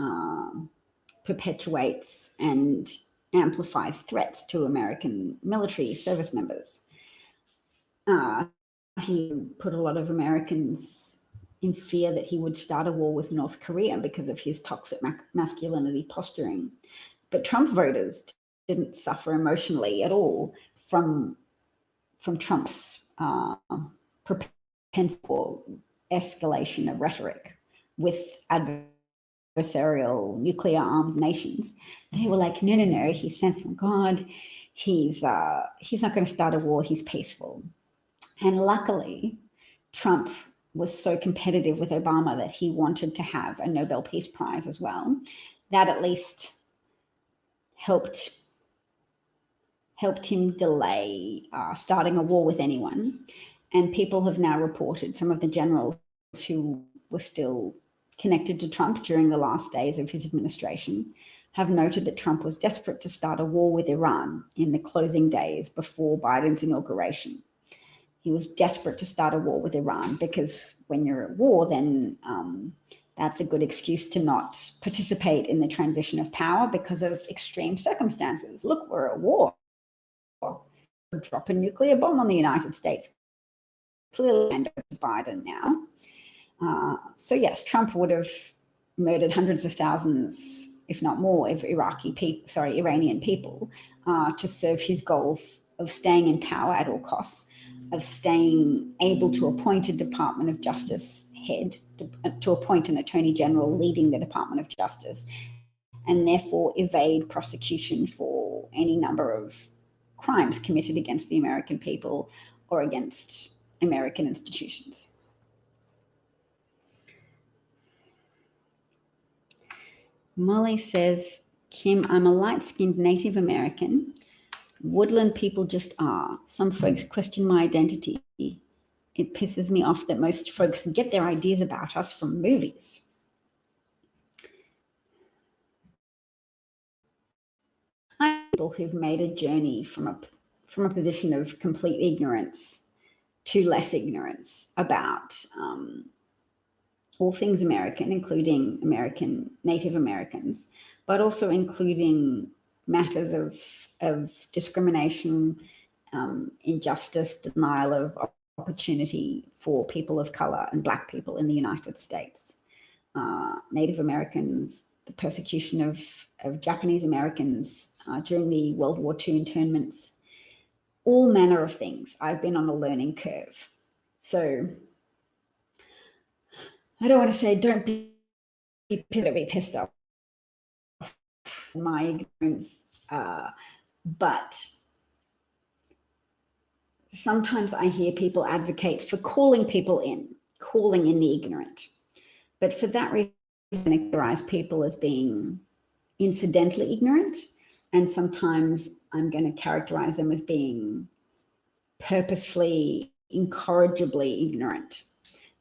perpetuates and amplifies threats to American military service members. He put a lot of Americans in fear that he would start a war with North Korea because of his toxic masculinity posturing. But Trump voters didn't suffer emotionally at all from Trump's propensity for escalation of rhetoric with adversarial nuclear armed nations. They were like, no, he's sent from God. He's not going to start a war. He's peaceful. And luckily, Trump was so competitive with Obama that he wanted to have a Nobel Peace Prize as well. That at least helped him delay starting a war with anyone. And people have now reported, some of the generals who were still connected to Trump during the last days of his administration have noted that Trump was desperate to start a war with Iran in the closing days before Biden's inauguration. He was desperate to start a war with Iran because when you're at war, then that's a good excuse to not participate in the transition of power because of extreme circumstances. Look, we're at war. Drop a nuclear bomb on the United States. Clearly, and Biden now. So yes, Trump would have murdered hundreds of thousands, if not more, of Iranian people to serve his goal of staying in power at all costs, of staying able to appoint a Department of Justice head, to appoint an Attorney General leading the Department of Justice, and therefore evade prosecution for any number of crimes committed against the American people or against American institutions. Molly says, Kim, I'm a light-skinned Native American. Woodland people just are. Some folks question my identity. It pisses me off that most folks get their ideas about us from movies. People who've made a journey from a position of complete ignorance to less ignorance about all things American, including Native Americans, but also including matters of discrimination, injustice, denial of opportunity for people of color and Black people in the United States. Native Americans, the persecution of Japanese Americans during the World War II internments, all manner of things. I've been on a learning curve. So I don't want to say don't be pissed off. My ignorance But sometimes I hear people advocate for calling in the ignorant. But for that reason, I characterize people as being incidentally ignorant. And sometimes I'm going to characterize them as being purposefully, incorrigibly ignorant.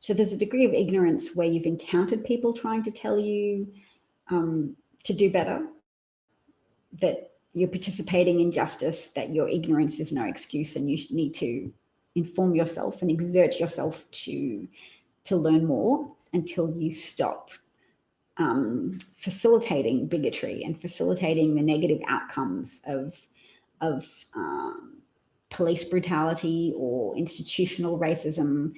So there's a degree of ignorance where you've encountered people trying to tell you to do better, that you're participating in justice, that your ignorance is no excuse and you need to inform yourself and exert yourself to learn more until you stop facilitating bigotry and facilitating the negative outcomes of police brutality or institutional racism,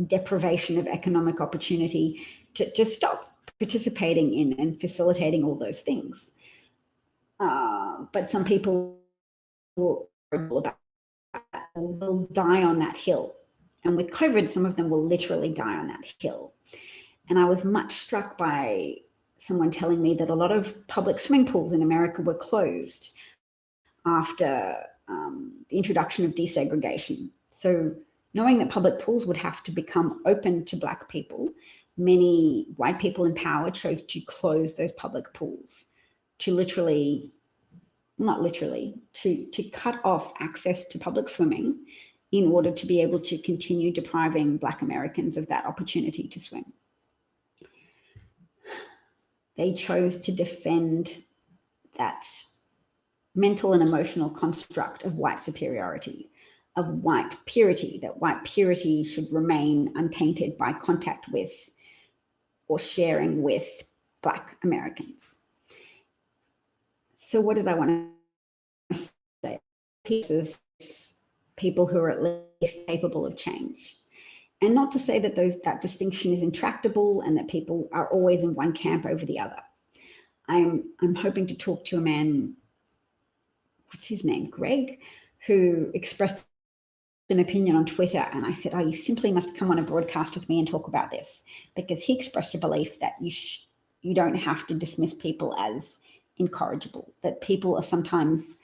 deprivation of economic opportunity, to stop participating in and facilitating all those things. But some people will die on that hill. And with COVID, some of them will literally die on that hill. And I was much struck by someone telling me that a lot of public swimming pools in America were closed after the introduction of desegregation. So knowing that public pools would have to become open to Black people, many white people in power chose to close those public pools, to cut off access to public swimming in order to be able to continue depriving Black Americans of that opportunity to swim. They chose to defend that mental and emotional construct of white superiority, of white purity, that white purity should remain untainted by contact with or sharing with Black Americans. So what did I want to say? Pieces, people who are at least capable of change. And not to say that that distinction is intractable and that people are always in one camp over the other. I'm hoping to talk to a man, what's his name, Greg, who expressed an opinion on Twitter, and I said, you simply must come on a broadcast with me and talk about this, because he expressed a belief that you don't have to dismiss people as incorrigible, that people are sometimes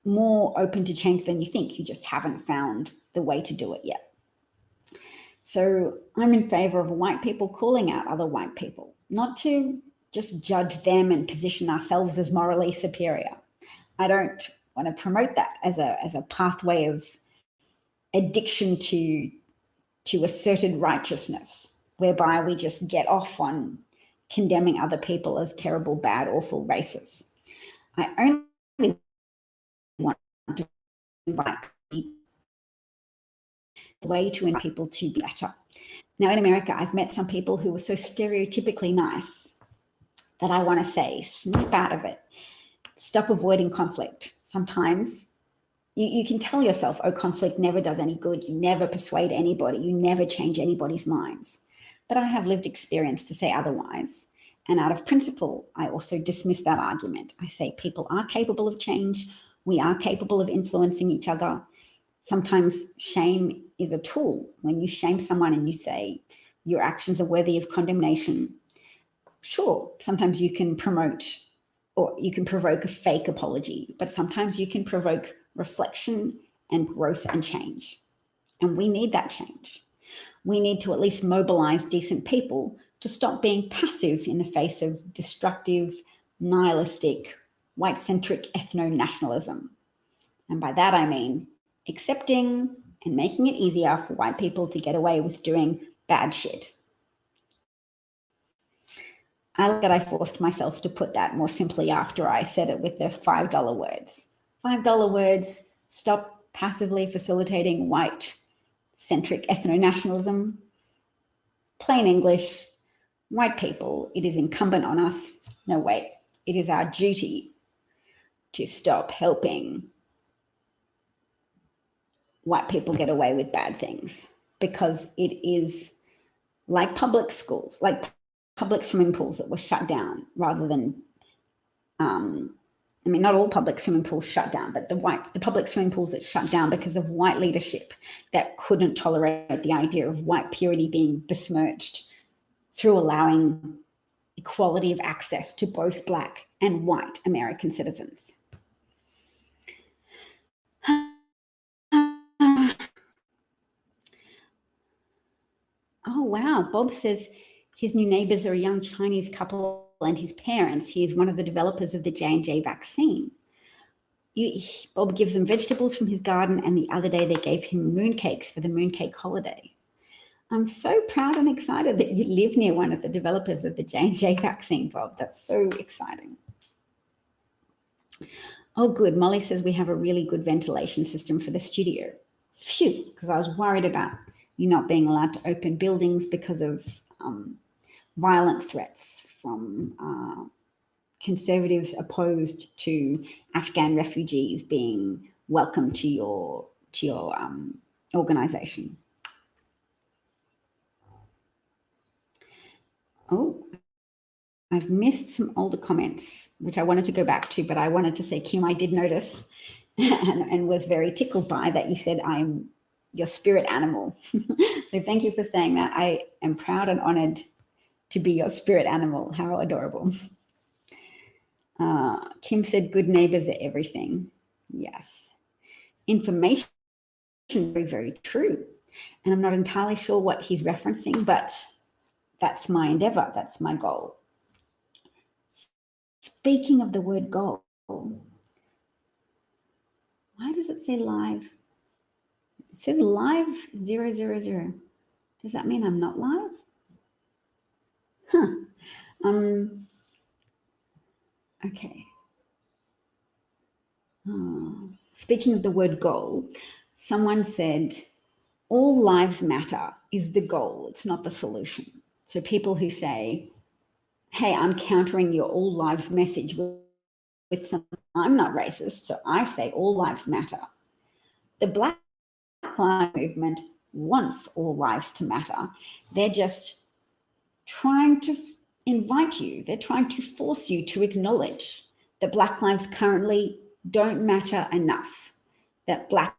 more open to change than you think. You just haven't found the way to do it yet. So I'm in favor of white people calling out other white people, not to just judge them and position ourselves as morally superior. I don't want to promote that as a pathway of addiction to asserted righteousness, whereby we just get off on condemning other people as terrible, bad, awful racists. I only want to invite the way to invite people to be better. Now, in America, I've met some people who were so stereotypically nice that I want to say, snap out of it. Stop avoiding conflict. Sometimes you can tell yourself, conflict never does any good. You never persuade anybody. You never change anybody's minds. But I have lived experience to say otherwise. And out of principle, I also dismiss that argument. I say people are capable of change. We are capable of influencing each other. Sometimes shame is a tool. When you shame someone and you say your actions are worthy of condemnation, sure, sometimes you can promote or you can provoke a fake apology, but sometimes you can provoke reflection and growth and change. And we need that change. We need to at least mobilize decent people to stop being passive in the face of destructive, nihilistic, white-centric ethno-nationalism. And by that, I mean accepting and making it easier for white people to get away with doing bad shit. I like that I forced myself to put that more simply after I said it with the $5 words. $5 words, stop passively facilitating white-centric ethno-nationalism. Plain English, white people, it is incumbent on us, no wait, it is our duty to stop helping white people get away with bad things, because it is like public schools, like public swimming pools that were shut down rather than, not all public swimming pools shut down, but the public swimming pools that shut down because of white leadership that couldn't tolerate the idea of white purity being besmirched through allowing equality of access to both Black and white American citizens. Oh, wow. Bob says his new neighbors are a young Chinese couple and his parents. He is one of the developers of the J&J vaccine. Bob gives them vegetables from his garden, and the other day they gave him mooncakes for the mooncake holiday. I'm so proud and excited that you live near one of the developers of the J&J vaccine, Bob. That's so exciting. Oh, good. Molly says we have a really good ventilation system for the studio. Phew, because I was worried about you not being allowed to open buildings because of violent threats from conservatives opposed to Afghan refugees being welcome to your organization. Oh, I've missed some older comments, which I wanted to go back to, but I wanted to say, Kim, I did notice and was very tickled by that you said I'm your spirit animal. So thank you for saying that. I am proud and honored to be your spirit animal. How adorable. Kim said, good neighbors are everything. Yes. Information is very, very true. And I'm not entirely sure what he's referencing, but that's my endeavor. That's my goal. Speaking of the word goal, why does it say live? It says live 000. Does that mean I'm not live? Huh. Okay. Speaking of the word goal, someone said, all lives matter is the goal. It's not the solution. So people who say, hey, I'm countering your all lives message with some, I'm not racist, so I say all lives matter. The Black Lives Movement wants all lives to matter. They're just trying to invite you. They're trying to force you to acknowledge that Black lives currently don't matter enough, that Black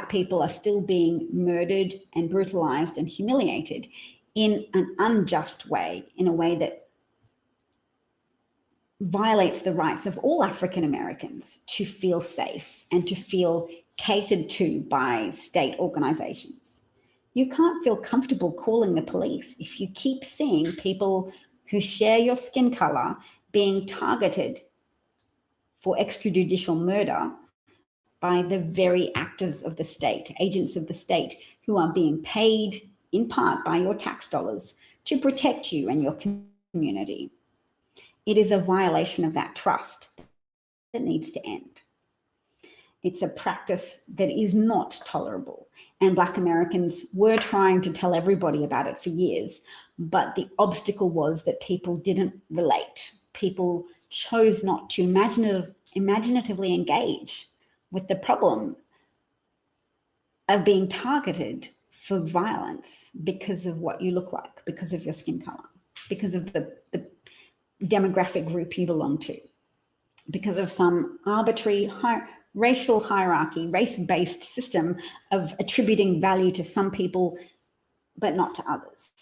people are still being murdered and brutalized and humiliated in an unjust way, in a way that violates the rights of all African Americans to feel safe and to feel catered to by state organizations. You can't feel comfortable calling the police if you keep seeing people who share your skin color being targeted for extrajudicial murder by the very actors of the state, agents of the state, who are being paid in part by your tax dollars to protect you and your community. It is a violation of that trust that needs to end. It's a practice that is not tolerable. And Black Americans were trying to tell everybody about it for years, but the obstacle was that people didn't relate. People chose not to imaginatively engage with the problem of being targeted for violence because of what you look like, because of your skin color, because of the demographic group you belong to, because of some arbitrary racial hierarchy, race-based system of attributing value to some people, but not to others.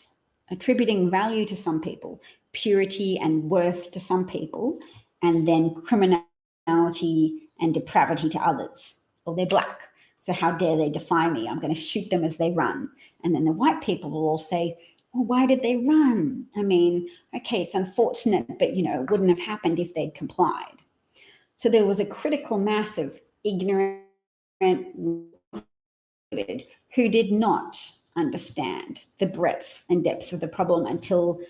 Attributing value to some people, purity and worth to some people, and then criminality and depravity to others. Well, they're Black, so how dare they defy me? I'm going to shoot them as they run. And then the white people will all say, well, why did they run? I mean, okay, it's unfortunate, but it wouldn't have happened if they'd complied. So there was a critical mass of ignorant who did not understand the breadth and depth of the problem until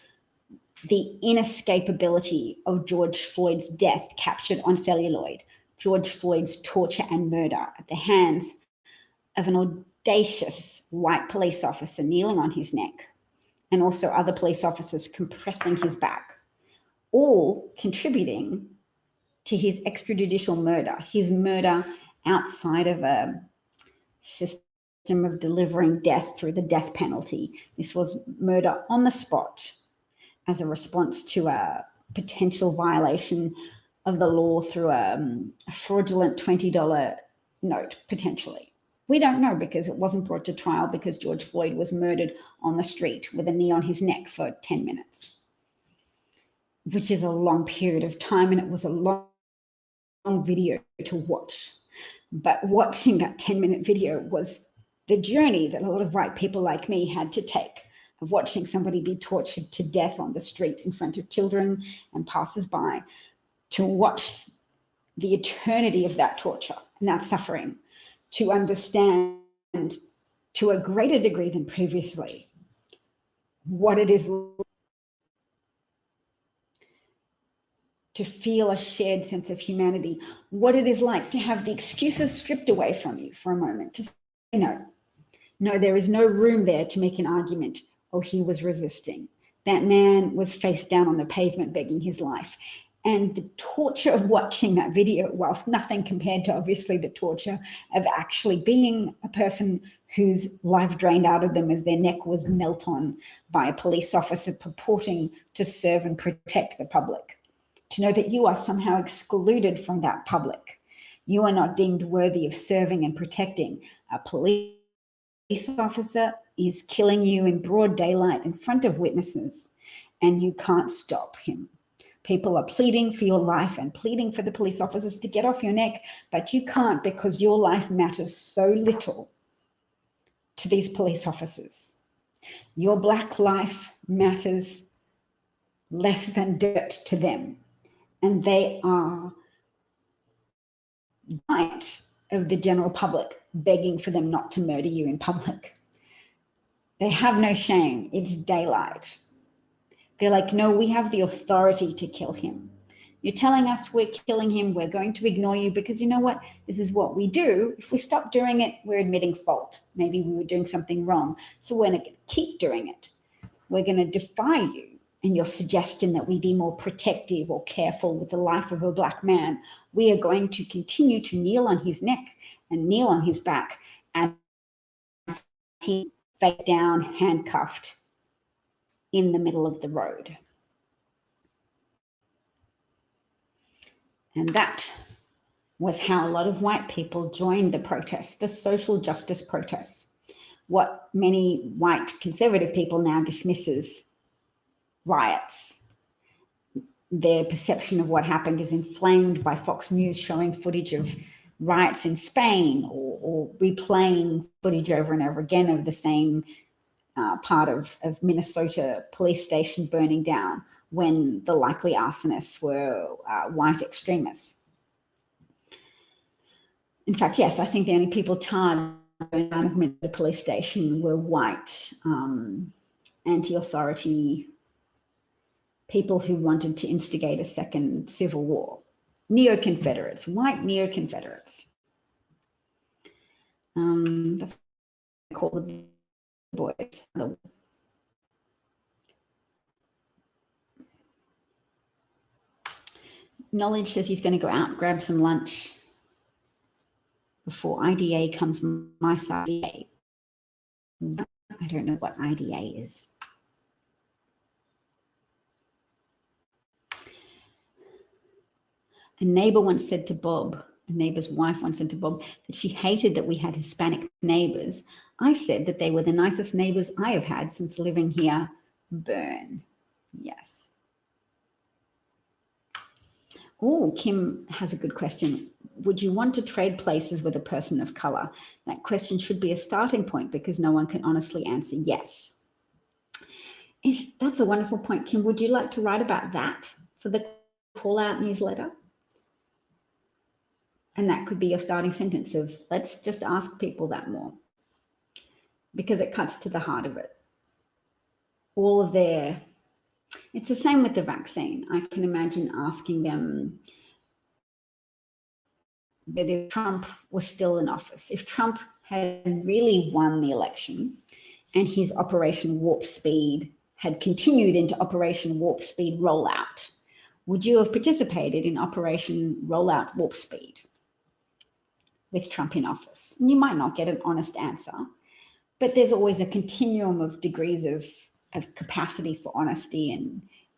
the inescapability of George Floyd's death captured on celluloid, George Floyd's torture and murder at the hands of an audacious white police officer kneeling on his neck, and also other police officers compressing his back, all contributing to his extrajudicial murder, his murder outside of a system of delivering death through the death penalty. This was murder on the spot as a response to a potential violation of the law through a fraudulent $20 note, potentially. We don't know because it wasn't brought to trial because George Floyd was murdered on the street with a knee on his neck for 10 minutes. which is a long period of time, and it was a long video to watch. But watching that 10-minute video was the journey that a lot of white people like me had to take, of watching somebody be tortured to death on the street in front of children and passers-by, to watch the eternity of that torture and that suffering, to understand to a greater degree than previously what it is to feel a shared sense of humanity, what it is like to have the excuses stripped away from you for a moment, to say no, there is no room there to make an argument. Oh, he was resisting. That man was face down on the pavement begging his life. And the torture of watching that video, whilst nothing compared to obviously the torture of actually being a person whose life drained out of them as their neck was knelt on by a police officer purporting to serve and protect the public. To know that you are somehow excluded from that public. You are not deemed worthy of serving and protecting. A police officer is killing you in broad daylight in front of witnesses, and you can't stop him. People are pleading for your life and pleading for the police officers to get off your neck, but you can't because your life matters so little to these police officers. Your Black life matters less than dirt to them, and they are right of the general public begging for them not to murder you in public. They have no shame. It's daylight. They're like, no, we have the authority to kill him. You're telling us we're killing him. We're going to ignore you because you know what? This is what we do. If we stop doing it, we're admitting fault. Maybe we were doing something wrong. So we're going to keep doing it. We're going to defy you and your suggestion that we be more protective or careful with the life of a Black man. We are going to continue to kneel on his neck and kneel on his back as he's face down, handcuffed in the middle of the road. And that was how a lot of white people joined the protests, the social justice protests, what many white conservative people now dismisses riots. Their perception of what happened is inflamed by Fox News showing footage of riots in Spain or replaying footage over and over again of the same part of Minnesota police station burning down when the likely arsonists were white extremists. In fact, yes, I think the only people tarred out of the police station were white anti-authority people who wanted to instigate a second civil war. Neo-Confederates, white Neo-Confederates. That's what they call the boys. Knowledge says he's going to go out and grab some lunch before IDA comes my side. I don't know what IDA is. A neighbor once said to Bob, a neighbor's wife once said to Bob, that she hated that we had Hispanic neighbors. I said that they were the nicest neighbors I have had since living here. Burn. Yes. Oh, Kim has a good question. Would you want to trade places with a person of color? That question should be a starting point because no one can honestly answer yes. That's a wonderful point, Kim. Would you like to write about that for the call-out newsletter? And that could be your starting sentence of, let's just ask people that more, because it cuts to the heart of it. All of their, it's the same with the vaccine. I can imagine asking them that if Trump was still in office, if Trump had really won the election and his Operation Warp Speed had continued into Operation Warp Speed rollout, would you have participated in Operation Rollout Warp Speed with Trump in office? And you might not get an honest answer, but there's always a continuum of degrees of capacity for honesty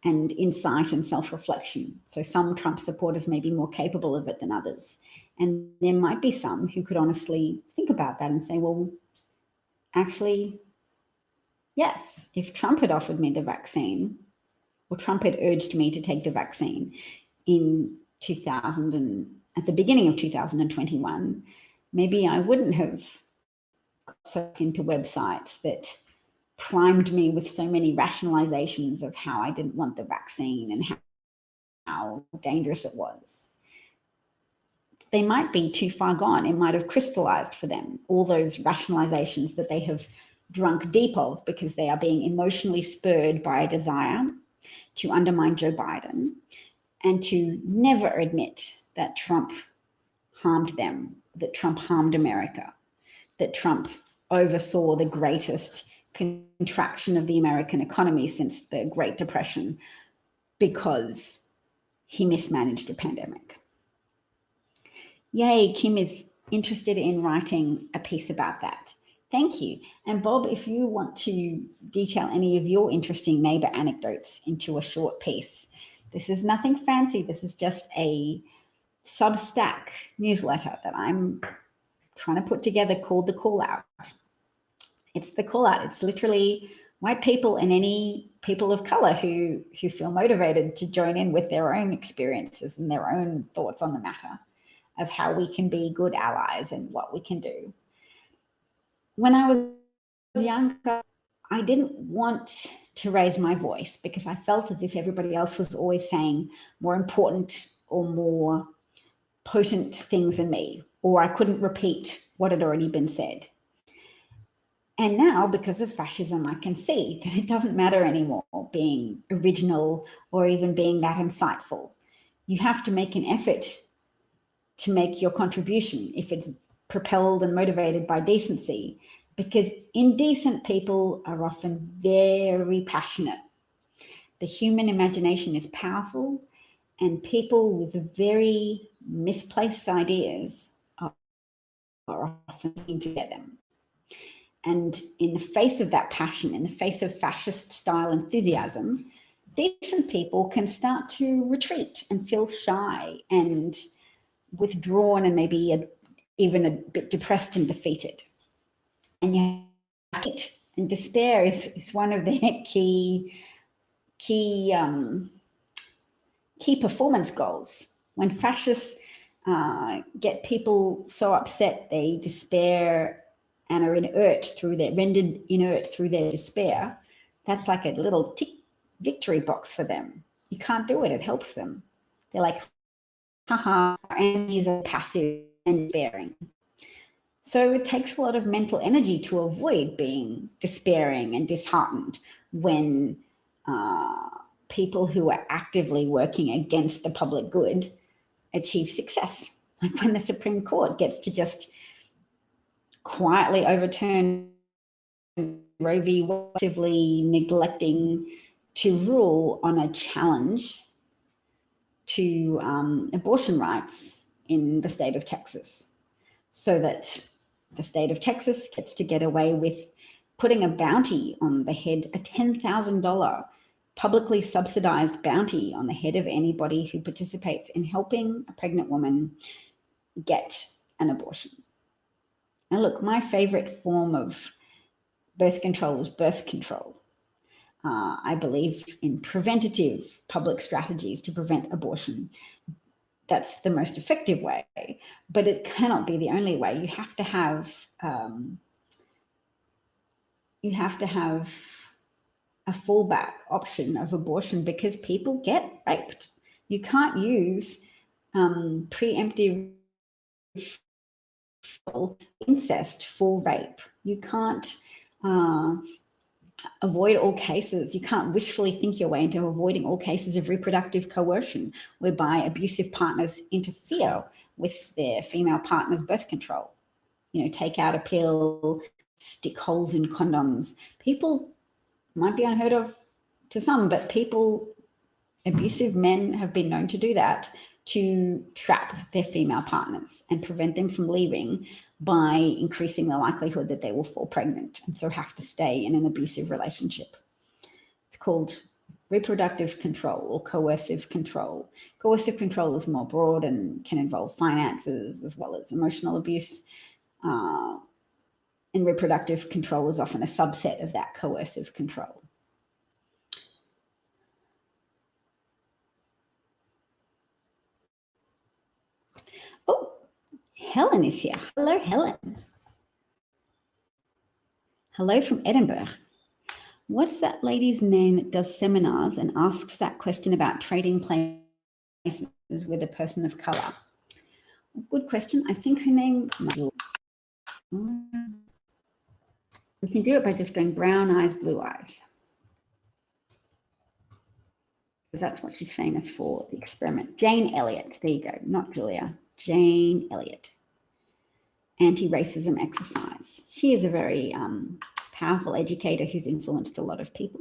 and insight and self-reflection. So some Trump supporters may be more capable of it than others. And there might be some who could honestly think about that and say, well, actually, yes, if Trump had offered me the vaccine, or Trump had urged me to take the vaccine in 2000 and at the beginning of 2021, maybe I wouldn't have got sucked into websites that primed me with so many rationalizations of how I didn't want the vaccine and how dangerous it was. They might be too far gone. It might have crystallized for them, all those rationalizations that they have drunk deep of because they are being emotionally spurred by a desire to undermine Joe Biden and to never admit that Trump harmed them, that Trump harmed America, that Trump oversaw the greatest contraction of the American economy since the Great Depression because he mismanaged a pandemic. Yay, Kim is interested in writing a piece about that. Thank you. And Bob, if you want to detail any of your interesting neighbor anecdotes into a short piece, this is nothing fancy. This is just a Substack newsletter that I'm trying to put together called The Call Out. It's the call out. It's literally white people and any people of color who feel motivated to join in with their own experiences and their own thoughts on the matter of how we can be good allies and what we can do. When I was younger, I didn't want to raise my voice because I felt as if everybody else was always saying more important or more potent things than me, or I couldn't repeat what had already been said. And now, because of fascism, I can see that it doesn't matter anymore being original or even being that insightful. You have to make an effort to make your contribution if it's propelled and motivated by decency, because indecent people are often very passionate. The human imagination is powerful, and people with very misplaced ideas are often keen to get them. And in the face of that passion, in the face of fascist style enthusiasm, decent people can start to retreat and feel shy and withdrawn and maybe even a bit depressed and defeated. And yet, and despair is one of their key performance goals. When fascists get people so upset they despair and are rendered inert through their despair, that's like a little tick victory box for them. You can't do it, it helps them. They're like, haha, our enemies are passive and despairing. So it takes a lot of mental energy to avoid being despairing and disheartened when people who are actively working against the public good achieve success. Like when the Supreme Court gets to just quietly overturn Roe v. Wade, actively neglecting to rule on a challenge to abortion rights in the state of Texas, so that the state of Texas gets to get away with putting a bounty on the head, a $10,000 publicly subsidized bounty on the head of anybody who participates in helping a pregnant woman get an abortion. Now, look, my favorite form of birth control is birth control. I believe in preventative public strategies to prevent abortion. That's the most effective way, but it cannot be the only way. You have to have a fallback option of abortion because people get raped. You can't use preemptive incest for rape. You can't avoid all cases. You can't wishfully think your way into avoiding all cases of reproductive coercion, whereby abusive partners interfere with their female partner's birth control. You know, take out a pill, stick holes in condoms. People might be unheard of to some, but abusive men have been known to do that to trap their female partners and prevent them from leaving by increasing the likelihood that they will fall pregnant and so have to stay in an abusive relationship. It's called reproductive control or coercive control. Coercive control is more broad and can involve finances as well as emotional abuse. And reproductive control is often a subset of that coercive control. Helen is here. Hello, Helen. Hello from Edinburgh. What's that lady's name that does seminars and asks that question about trading places with a person of color? Good question. I think her name. We can do it by just going brown eyes, blue eyes. Because that's what she's famous for, the experiment. Jane Elliott. There you go. Not Julia. Jane Elliott. Anti-racism exercise. She is a very powerful educator who's influenced a lot of people.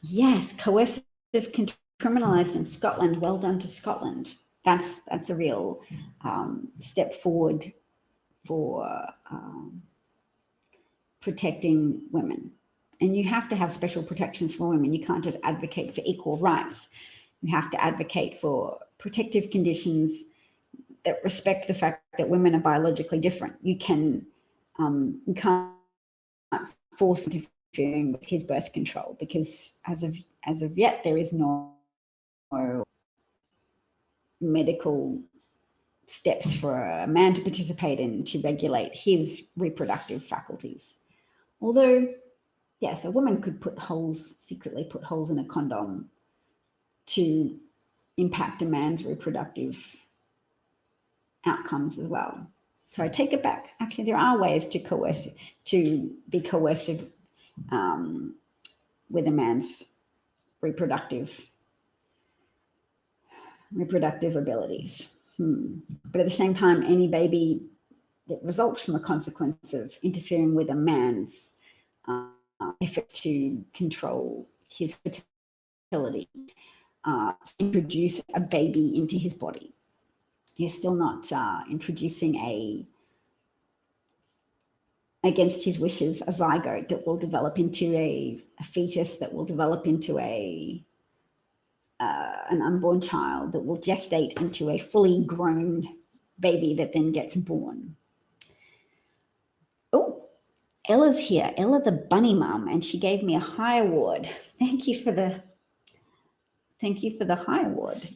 Yes, coercive criminalized in Scotland. Well done to Scotland. That's a real step forward for protecting women. And you have to have special protections for women. You can't just advocate for equal rights. You have to advocate for protective conditions that respect the fact that women are biologically different. You can't force interfering with his birth control, because as of yet there is no medical steps for a man to participate in to regulate his reproductive faculties. Although, yes, a woman could secretly put holes in a condom to impact a man's reproductive outcomes as well. So I take it back. Actually, there are ways to be coercive with a man's reproductive abilities. But at the same time, any baby that results from a consequence of interfering with a man's effort to control his fertility, introduce a baby into his body. You're still not introducing against his wishes, a zygote that will develop into a fetus, that will develop into an unborn child, that will gestate into a fully grown baby that then gets born. Oh, Ella's here. Ella the bunny mum, and she gave me a high award. Thank you for the high award.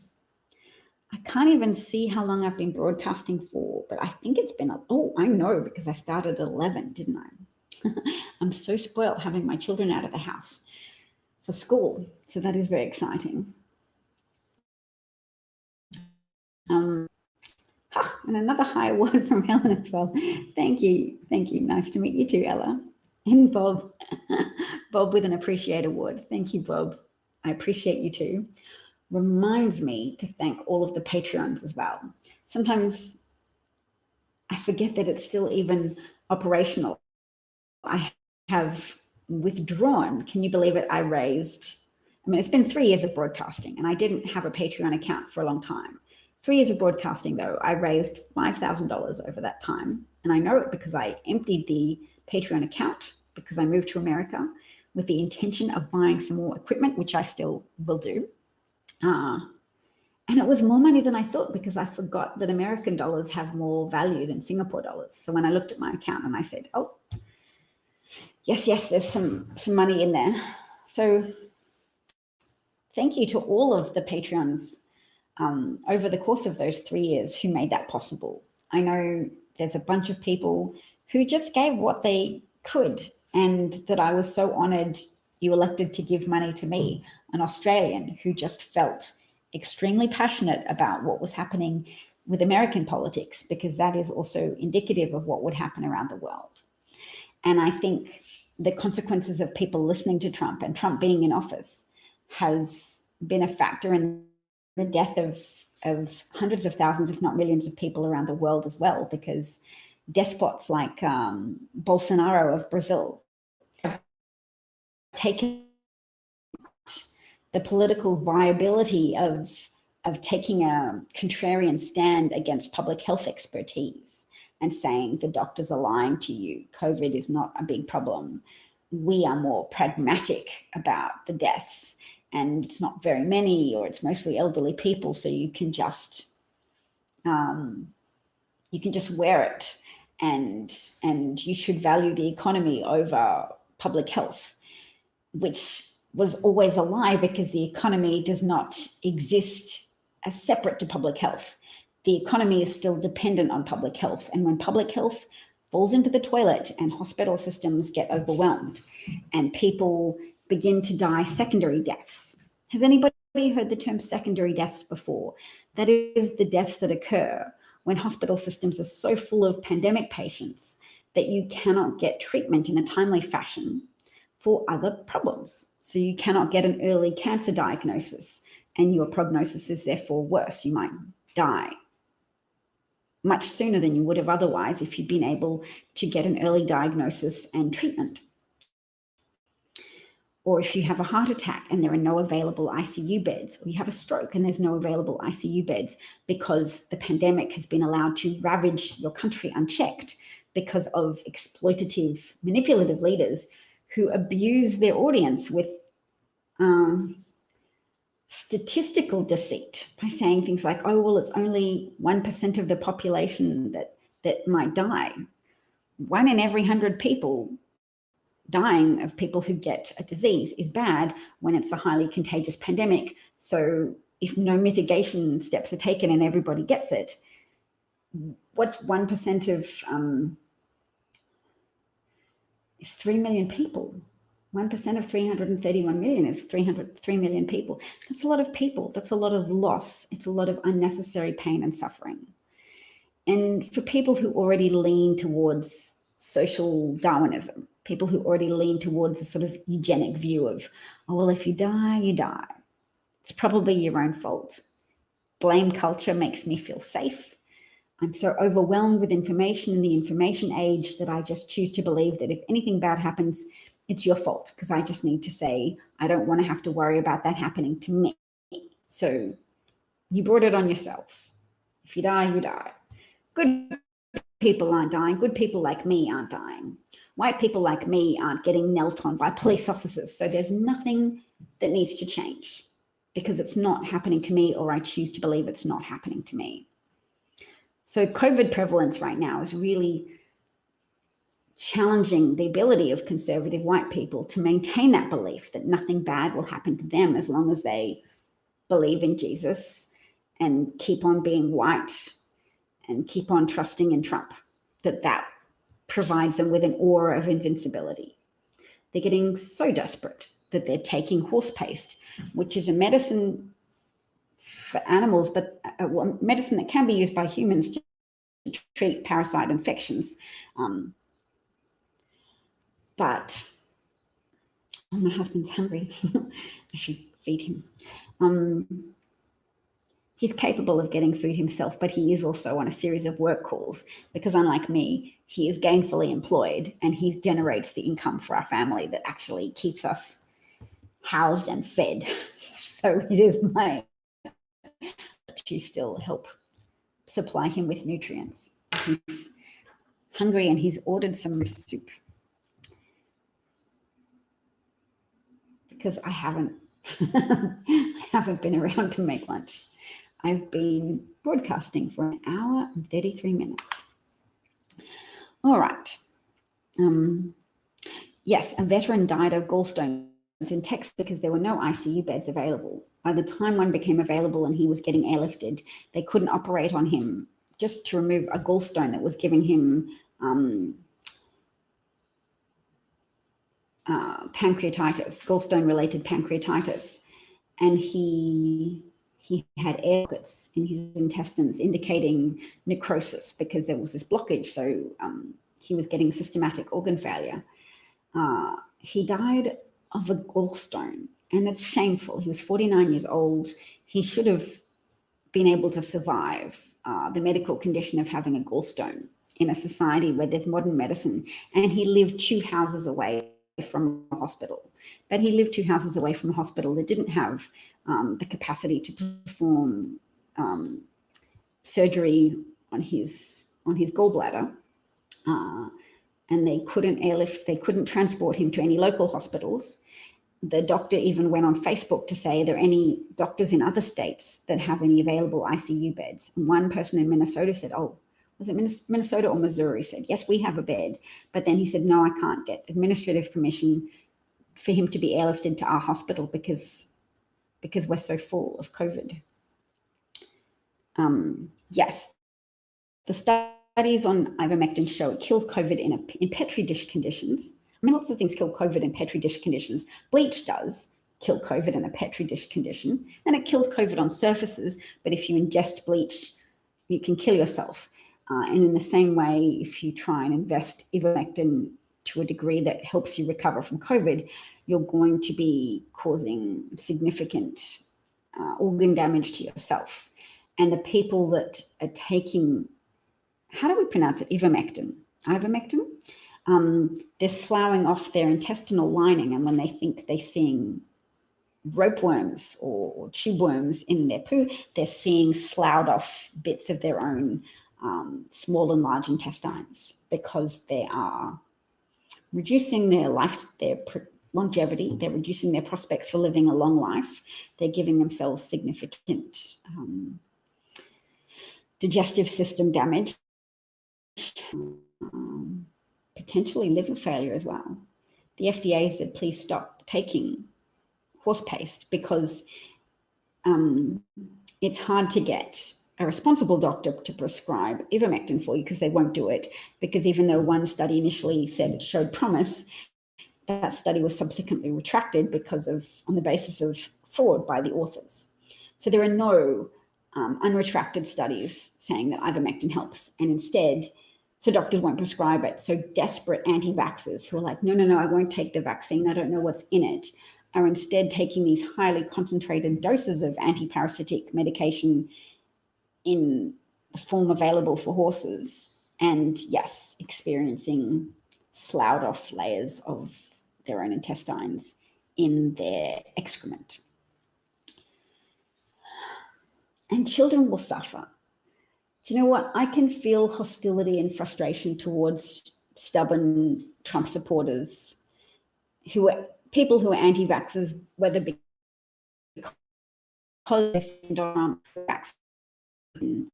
I can't even see how long I've been broadcasting for, but I think it's been, I know, because I started at 11, didn't I? I'm so spoiled having my children out of the house for school. So that is very exciting. And another high award from Helen as well. Thank you. Nice to meet you too, Ella. And Bob. Bob with an appreciate award. Thank you, Bob. I appreciate you too. Reminds me to thank all of the Patreons as well. Sometimes I forget that it's still even operational. I have withdrawn. Can you believe it? It's been 3 years of broadcasting, and I didn't have a Patreon account for a long time. 3 years of broadcasting, though, I raised $5,000 over that time. And I know it because I emptied the Patreon account because I moved to America with the intention of buying some more equipment, which I still will do. And it was more money than I thought, because I forgot that American dollars have more value than Singapore dollars. So when I looked at my account and I said, oh, yes, there's some money in there. So thank you to all of the Patreons over the course of those 3 years who made that possible. I know there's a bunch of people who just gave what they could, and that I was so honored you elected to give money to me, an Australian who just felt extremely passionate about what was happening with American politics, because that is also indicative of what would happen around the world. And I think the consequences of people listening to Trump and Trump being in office has been a factor in the death of hundreds of thousands, if not millions of people around the world as well, because despots like Bolsonaro of Brazil have taken the political viability of taking a contrarian stand against public health expertise and saying the doctors are lying to you. COVID is not a big problem. We are more pragmatic about the deaths, and it's not very many, or it's mostly elderly people, so you can just wear it, and you should value the economy over public health. which was always a lie because the economy does not exist as separate to public health. The economy is still dependent on public health. And when public health falls into the toilet and hospital systems get overwhelmed and people begin to die secondary deaths. Has anybody heard the term secondary deaths before? That is the deaths that occur when hospital systems are so full of pandemic patients that you cannot get treatment in a timely fashion for other problems. So you cannot get an early cancer diagnosis and your prognosis is therefore worse. You might die much sooner than you would have otherwise if you'd been able to get an early diagnosis and treatment. Or if you have a heart attack and there are no available ICU beds, or you have a stroke and there's no available ICU beds because the pandemic has been allowed to ravage your country unchecked because of exploitative, manipulative leaders who abuse their audience with statistical deceit by saying things like, oh, well, it's only 1% of the population that might die. 1 in every 100 people dying of people who get a disease is bad when it's a highly contagious pandemic. So if no mitigation steps are taken and everybody gets it, what's 1% of is 3 million people. 1% of 331 million is 3 million people. That's a lot of people. That's a lot of loss. It's a lot of unnecessary pain and suffering. And for people who already lean towards social Darwinism, people who already lean towards a sort of eugenic view of, oh, well, if you die, you die. It's probably your own fault. Blame culture makes me feel safe. I'm so overwhelmed with information in the information age that I just choose to believe that if anything bad happens, it's your fault, because I just need to say, I don't want to have to worry about that happening to me. So you brought it on yourselves. If you die, you die. Good people aren't dying. Good people like me aren't dying. White people like me aren't getting knelt on by police officers. So there's nothing that needs to change because it's not happening to me, or I choose to believe it's not happening to me. So COVID prevalence right now is really challenging the ability of conservative white people to maintain that belief that nothing bad will happen to them as long as they believe in Jesus and keep on being white and keep on trusting in Trump, that provides them with an aura of invincibility. They're getting so desperate that they're taking horse paste, which is a medicine for animals, but a medicine that can be used by humans to treat parasite infections. But oh, my husband's hungry. I should feed him. He's capable of getting food himself, but he is also on a series of work calls because, unlike me, he is gainfully employed and he generates the income for our family that actually keeps us housed and fed. So it is my to still help supply him with nutrients. He's hungry and he's ordered some soup because I haven't been around to make lunch. I've been broadcasting for an hour and 33 minutes. All right. Yes, a veteran died of gallstones in Texas because there were no ICU beds available. By the time one became available and he was getting airlifted, they couldn't operate on him just to remove a gallstone that was giving him pancreatitis, gallstone-related pancreatitis. And he had air pockets in his intestines indicating necrosis because there was this blockage. So he was getting systematic organ failure. He died of a gallstone, and it's shameful. He was 49 years old. He should have been able to survive the medical condition of having a gallstone in a society where there's modern medicine. And he lived 2 houses away from a hospital, but he lived 2 houses away from a hospital that didn't have the capacity to perform surgery on his gallbladder, and they couldn't airlift, they couldn't transport him to any local hospitals. The doctor even went on Facebook to say, are there any doctors in other states that have any available ICU beds? And one person in Minnesota said, oh, was it Minnesota or Missouri, said, yes, we have a bed. But then he said, no, I can't get administrative permission for him to be airlifted to our hospital because we're so full of COVID. Yes, the studies on ivermectin show it kills COVID in Petri dish conditions. I mean, lots of things kill COVID in Petri dish conditions. Bleach does kill COVID in a Petri dish condition, and it kills COVID on surfaces, but if you ingest bleach, you can kill yourself. And in the same way, if you try and invest ivermectin to a degree that helps you recover from COVID, you're going to be causing significant organ damage to yourself. And the people that are taking, how do we pronounce it? Ivermectin. They're sloughing off their intestinal lining, and when they think they're seeing rope worms or tube worms in their poo, they're seeing sloughed off bits of their own small and large intestines, because they are reducing their longevity, they're reducing their prospects for living a long life, they're giving themselves significant digestive system damage, potentially liver failure as well. The FDA said, please stop taking horse paste, because it's hard to get a responsible doctor to prescribe ivermectin for you, because they won't do it, because even though one study initially said it showed promise, that study was subsequently retracted on the basis of fraud by the authors. So there are no unretracted studies saying that ivermectin helps, and instead, so doctors won't prescribe it. So desperate anti-vaxxers who are like, no, I won't take the vaccine, I don't know what's in it, are instead taking these highly concentrated doses of anti-parasitic medication in the form available for horses, and yes, experiencing sloughed off layers of their own intestines in their excrement. And children will suffer. Do you know what? I can feel hostility and frustration towards stubborn Trump supporters, people who are anti-vaxxers, whether because they're Trump vaccine,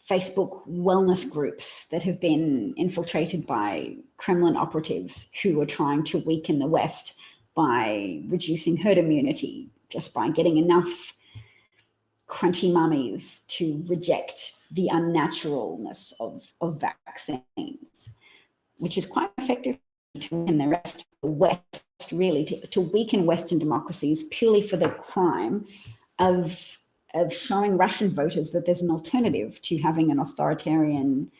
Facebook wellness groups that have been infiltrated by Kremlin operatives who are trying to weaken the West by reducing herd immunity, just by getting enough crunchy mummies to reject the unnaturalness of vaccines, which is quite effective to weaken the rest of the West, really, to weaken Western democracies purely for the crime of showing Russian voters that there's an alternative to having an authoritarian,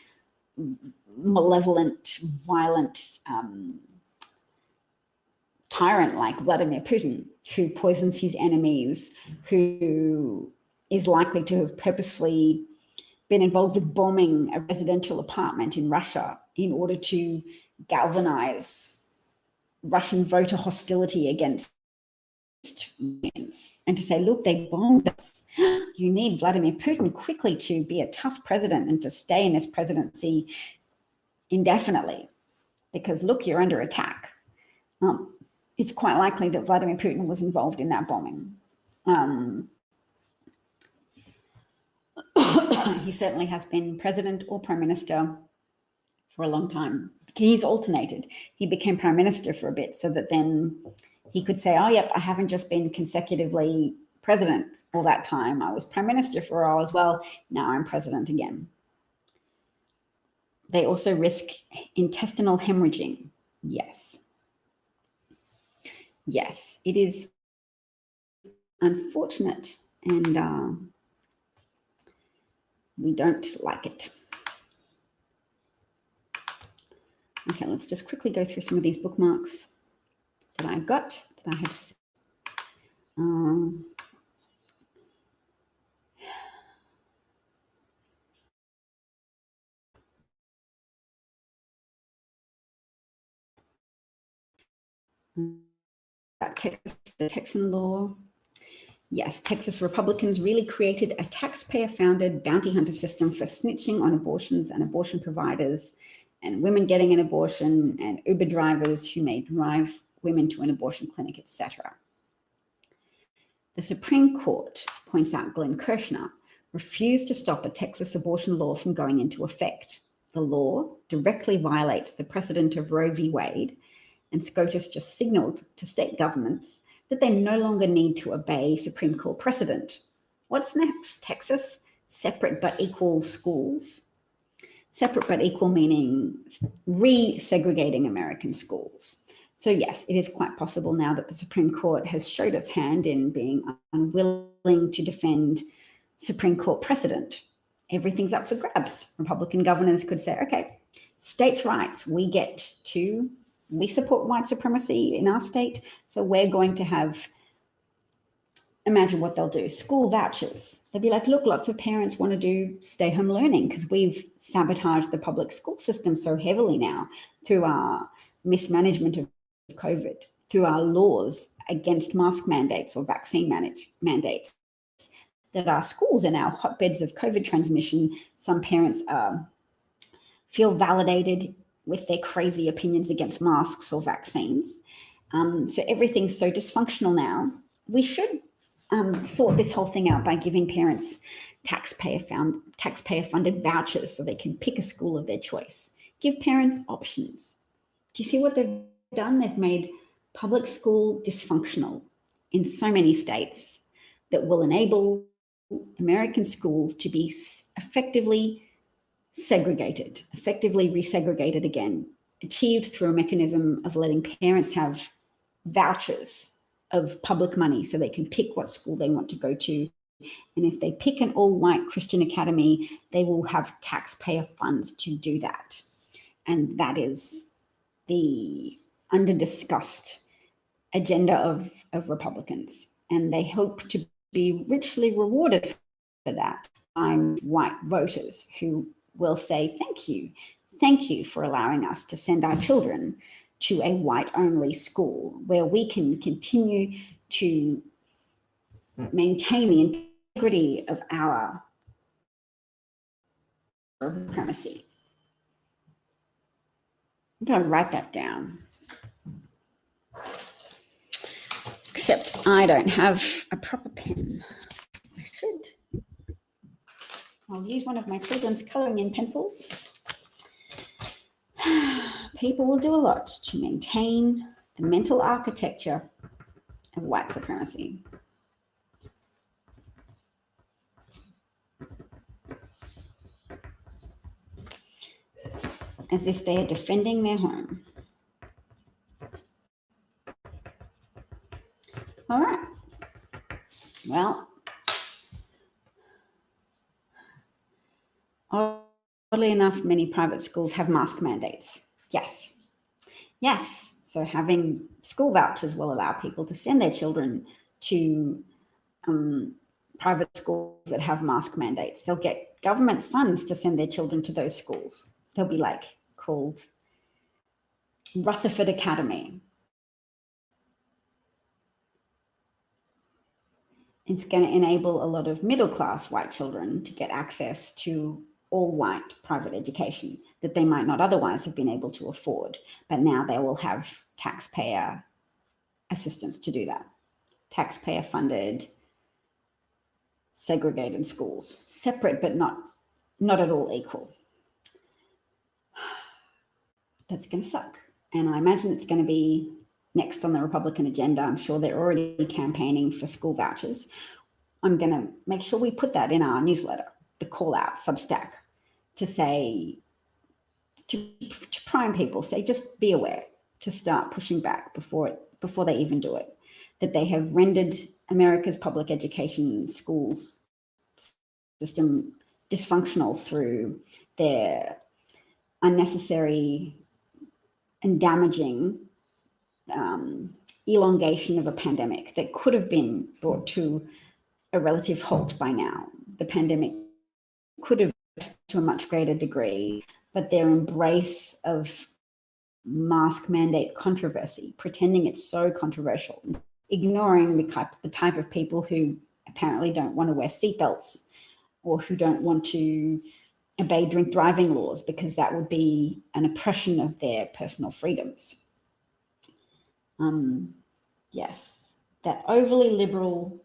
malevolent, violent tyrant like Vladimir Putin, who poisons his enemies, who is likely to have purposefully been involved with bombing a residential apartment in Russia in order to galvanize Russian voter hostility against and to say, look, they bombed us. You need Vladimir Putin quickly to be a tough president and to stay in this presidency indefinitely, because look, you're under attack. It's quite likely that Vladimir Putin was involved in that bombing. He certainly has been president or prime minister for a long time. He's alternated. He became prime minister for a bit so that then he could say, oh, yep, I haven't just been consecutively president all that time. I was prime minister for all as well. Now I'm president again. They also risk intestinal hemorrhaging. Yes. Yes, it is unfortunate, and we don't like it. Okay, let's just quickly go through some of these bookmarks that I've got, that I have. Texas, the Texan law. Yes, Texas Republicans really created a taxpayer-founded bounty hunter system for snitching on abortions and abortion providers and women getting an abortion and Uber drivers who may drive women to an abortion clinic, etc. The Supreme Court, points out Glenn Kirshner, refused to stop a Texas abortion law from going into effect. The law directly violates the precedent of Roe v. Wade And SCOTUS just signalled to state governments that they no longer need to obey Supreme Court precedent. What's next? Texas? Separate but equal schools? Separate but equal meaning re-segregating American schools. So yes, it is quite possible now that the Supreme Court has showed its hand in being unwilling to defend Supreme Court precedent. Everything's up for grabs. Republican governors could say, okay, states' rights, we support white supremacy in our state, so we're going to have, imagine what they'll do, school vouchers. They'll be like, look, lots of parents want to do stay-home learning because we've sabotaged the public school system so heavily now through our mismanagement of COVID, through our laws against mask mandates or vaccine mandates, that our schools are now hotbeds of COVID transmission. Some parents feel validated with their crazy opinions against masks or vaccines. So everything's so dysfunctional now. We should sort this whole thing out by giving parents taxpayer-funded vouchers so they can pick a school of their choice. Give parents options. Do you see what they've done? They've made public school dysfunctional in so many states that will enable American schools to be effectively segregated, effectively resegregated again, achieved through a mechanism of letting parents have vouchers of public money so they can pick what school they want to go to. And if they pick an all-white Christian academy, they will have taxpayer funds to do that. And that is the under-discussed agenda of Republicans. And they hope to be richly rewarded for that by white voters who will say, thank you for allowing us to send our children to a white-only school where we can continue to maintain the integrity of our supremacy. I'm going to write that down. Except I don't have a proper pen. I should. I'll use one of my children's colouring in pencils. People will do a lot to maintain the mental architecture of white supremacy. As if they are defending their home. All right. Well, oddly enough, many private schools have mask mandates. Yes. So having school vouchers will allow people to send their children to private schools that have mask mandates. They'll get government funds to send their children to those schools. They'll be called Rutherford Academy. It's going to enable a lot of middle-class white children to get access to all-white private education that they might not otherwise have been able to afford. But now they will have taxpayer assistance to do that. Taxpayer-funded, segregated schools, separate but not at all equal. That's going to suck. And I imagine it's going to be next on the Republican agenda. I'm sure they're already campaigning for school vouchers. I'm going to make sure we put that in our newsletter, the call out Substack, to say, to prime people, say, just be aware, to start pushing back before they even do it, that they have rendered America's public education schools system dysfunctional through their unnecessary and damaging elongation of a pandemic that could have been brought to a relative halt by now. The pandemic could have to a much greater degree, but their embrace of mask mandate controversy, pretending it's so controversial, ignoring the type of people who apparently don't want to wear seatbelts or who don't want to obey drink driving laws because that would be an oppression of their personal freedoms. Yes, that overly liberal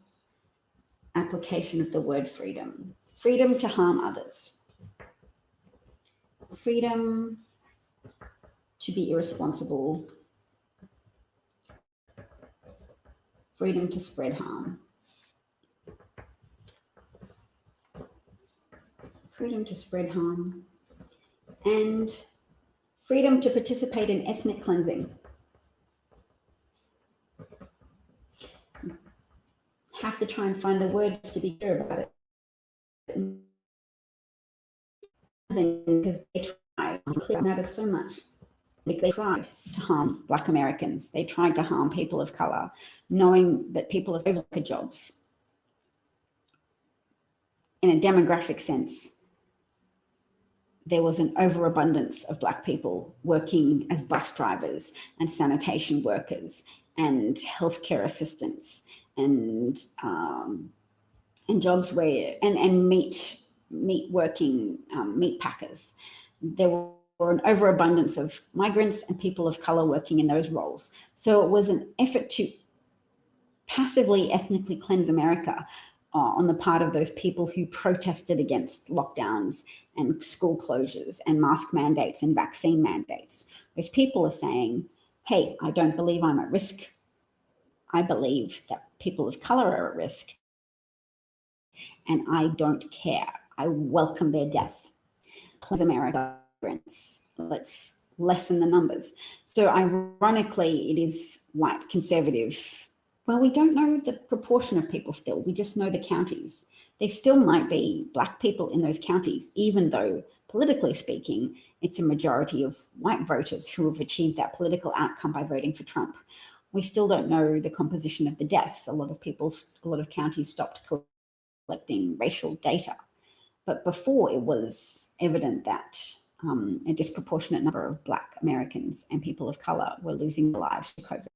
application of the word freedom. Freedom to harm others. Freedom to be irresponsible freedom to spread harm. Freedom to spread harm. And freedom to participate in ethnic cleansing. Have to try and find the words to be clear about it. Because they tried, it matters so much. They tried to harm Black Americans. They tried to harm people of color, knowing that people of color get jobs. In a demographic sense, there was an overabundance of Black people working as bus drivers and sanitation workers and healthcare assistants and jobs where and meat working meat packers. There were an overabundance of migrants and people of color working in those roles. So it was an effort to passively ethnically cleanse America on the part of those people who protested against lockdowns and school closures and mask mandates and vaccine mandates. Those people are saying, hey, I don't believe I'm at risk. I believe that people of color are at risk. And I don't care. I welcome their death. Cleanse America. Let's lessen the numbers. So ironically, it is white conservative. Well, we don't know the proportion of people still. We just know the counties. There still might be Black people in those counties, even though politically speaking, it's a majority of white voters who have achieved that political outcome by voting for Trump. We still don't know the composition of the deaths. A lot of counties stopped collecting racial data. But before, it was evident that a disproportionate number of Black Americans and people of color were losing their lives to COVID.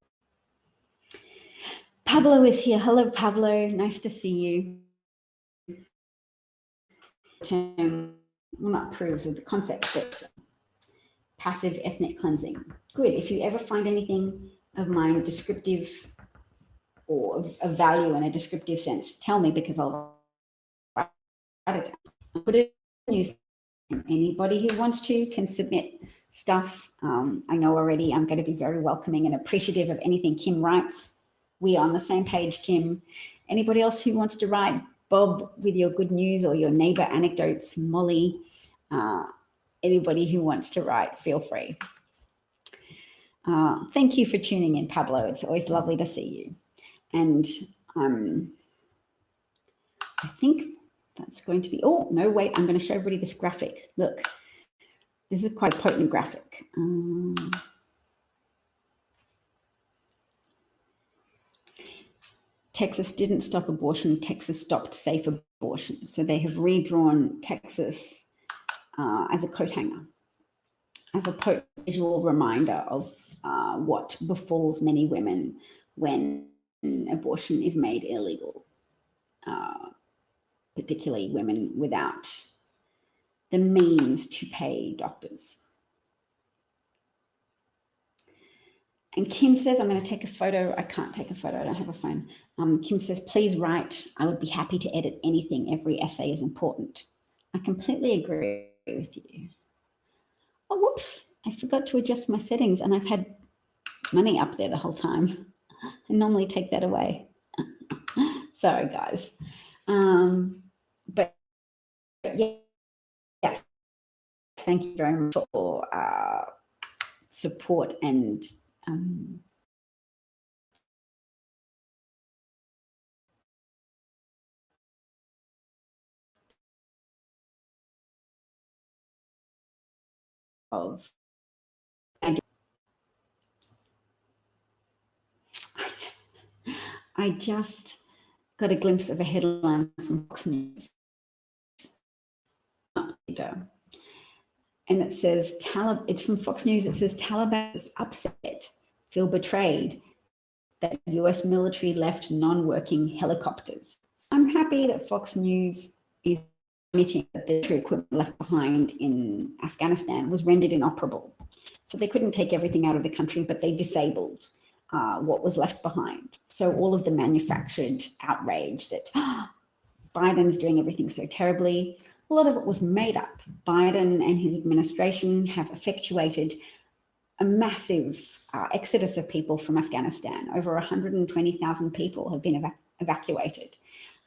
Pablo is here. Hello, Pablo. Nice to see you. Well, not proves of the concept, but passive ethnic cleansing. Good. If you ever find anything of mine descriptive or of value in a descriptive sense, tell me, because I'll write it down. I'll put it in the news. Anybody who wants to can submit stuff. I know already I'm going to be very welcoming and appreciative of anything Kim writes. We are on the same page, Kim. Anybody else who wants to write, Bob, with your good news or your neighbor anecdotes, Molly, anybody who wants to write, feel free. Thank you for tuning in, Pablo. It's always lovely to see you. And I think that's going to be, oh, no, wait, I'm going to show everybody this graphic. Look, this is quite a potent graphic. Texas didn't stop abortion. Texas stopped safe abortion. So they have redrawn Texas as a coat hanger, as a visual reminder of what befalls many women when abortion is made illegal, particularly women without the means to pay doctors. And Kim says, I'm going to take a photo. I can't take a photo. I don't have a phone. Kim says, please write. I would be happy to edit anything. Every essay is important. I completely agree with you. Oh, whoops. I forgot to adjust my settings and I've had money up there the whole time. I normally take that away. Sorry, guys. But yeah, thank you very much for support and I just got a glimpse of a headline from Fox News. And it says, it's from Fox News, it says, Taliban is upset, feel betrayed that US military left non-working helicopters. I'm happy that Fox News is admitting that the military equipment left behind in Afghanistan was rendered inoperable. So they couldn't take everything out of the country, but they disabled what was left behind. So all of the manufactured outrage that Biden's doing everything so terribly, a lot of it was made up. Biden and his administration have effectuated a massive exodus of people from Afghanistan. Over 120,000 people have been evacuated.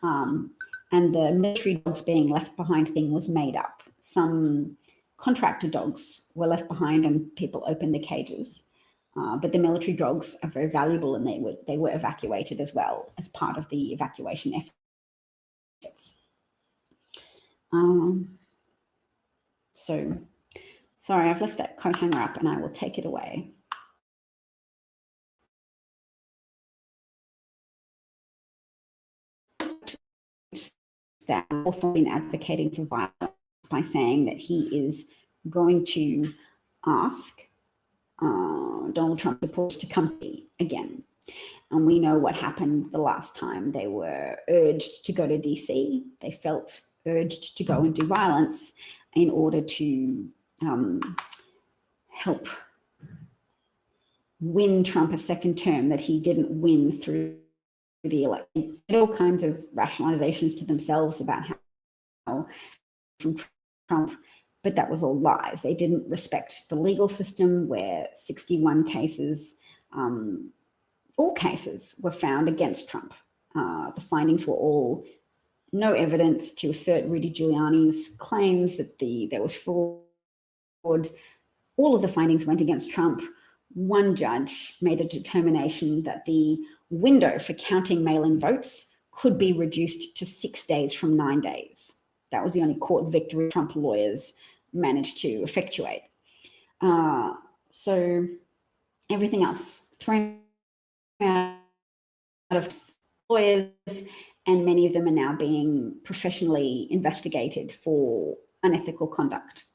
And the military dogs being left behind thing was made up. Some contractor dogs were left behind and people opened the cages. But the military dogs are very valuable, and they were evacuated as well as part of the evacuation efforts. So, sorry, I've left that coat hanger up, and I will take it away. That also been advocating for violence by saying that he is going to ask Donald Trump supporters to come again. And we know what happened the last time they were urged to go to DC. They felt urged to go and do violence in order to help win Trump a second term that he didn't win through the election. All kinds of rationalizations to themselves about how from Trump, but that was all lies. They didn't respect the legal system, where 61 cases, all cases were found against Trump. The findings were all no evidence to assert Rudy Giuliani's claims that there was fraud. All of the findings went against Trump. One judge made a determination that the window for counting mail-in votes could be reduced to 6 days from 9 days. That was the only court victory Trump lawyers managed to effectuate. So everything else thrown out of lawyers, and many of them are now being professionally investigated for unethical conduct.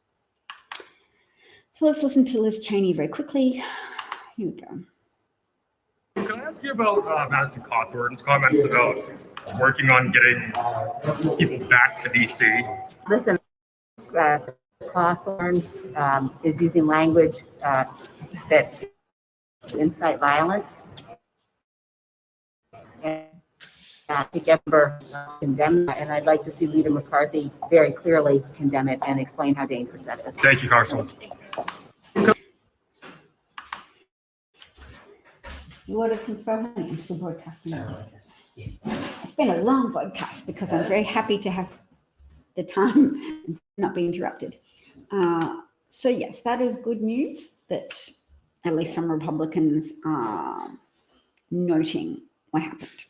So let's listen to Liz Cheney very quickly. Here we go. Can I ask you about Master Cawthorn's comments about working on getting people back to DC? Listen, Cawthorn is using language that's incite violence. And I think ever condemn that, and I'd like to see Leader McCarthy very clearly condemn it and explain how dangerous that is. Thank you, Congresswoman. You ordered some throw honey. I'm still broadcasting. It's been a long broadcast because I'm very happy to have the time and not be interrupted. So yes, that is good news that at least some Republicans are noting what happened.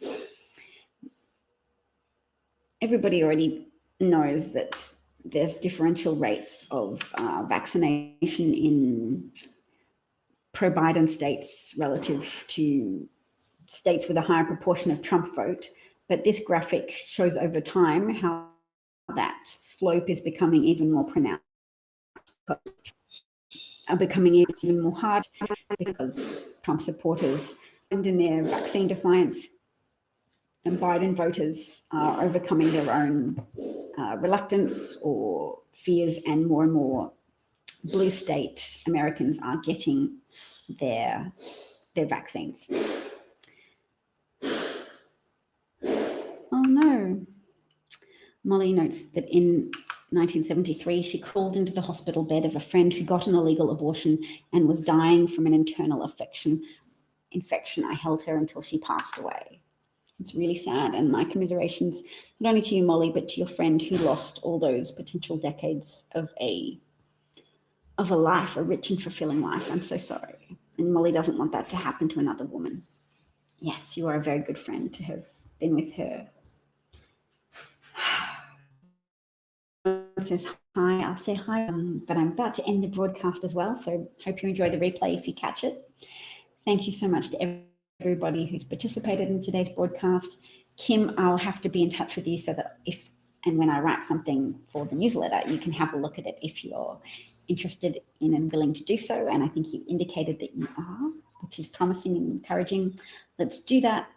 Everybody already knows that there's differential rates of vaccination in pro-Biden states relative to states with a higher proportion of Trump vote. But this graphic shows over time how that slope is becoming even more pronounced, becoming even more hard, because Trump supporters and in their vaccine defiance, and Biden voters are overcoming their own reluctance or fears, and more blue state Americans are getting their vaccines. Oh no. Molly notes that in 1973, she crawled into the hospital bed of a friend who got an illegal abortion and was dying from an internal infection. I held her until she passed away. It's really sad, and my commiserations, not only to you, Molly, but to your friend who lost all those potential decades of a life, a rich and fulfilling life. I'm so sorry. And Molly doesn't want that to happen to another woman. Yes, you are a very good friend to have been with her. Says hi, I'll say hi, but I'm about to end the broadcast as well, so hope you enjoy the replay if you catch it. Thank you so much to everybody who's participated in today's broadcast. Kim, I'll have to be in touch with you so that if and when I write something for the newsletter, you can have a look at it if you're interested in and willing to do so. And I think you indicated that you are, which is promising and encouraging. Let's do that.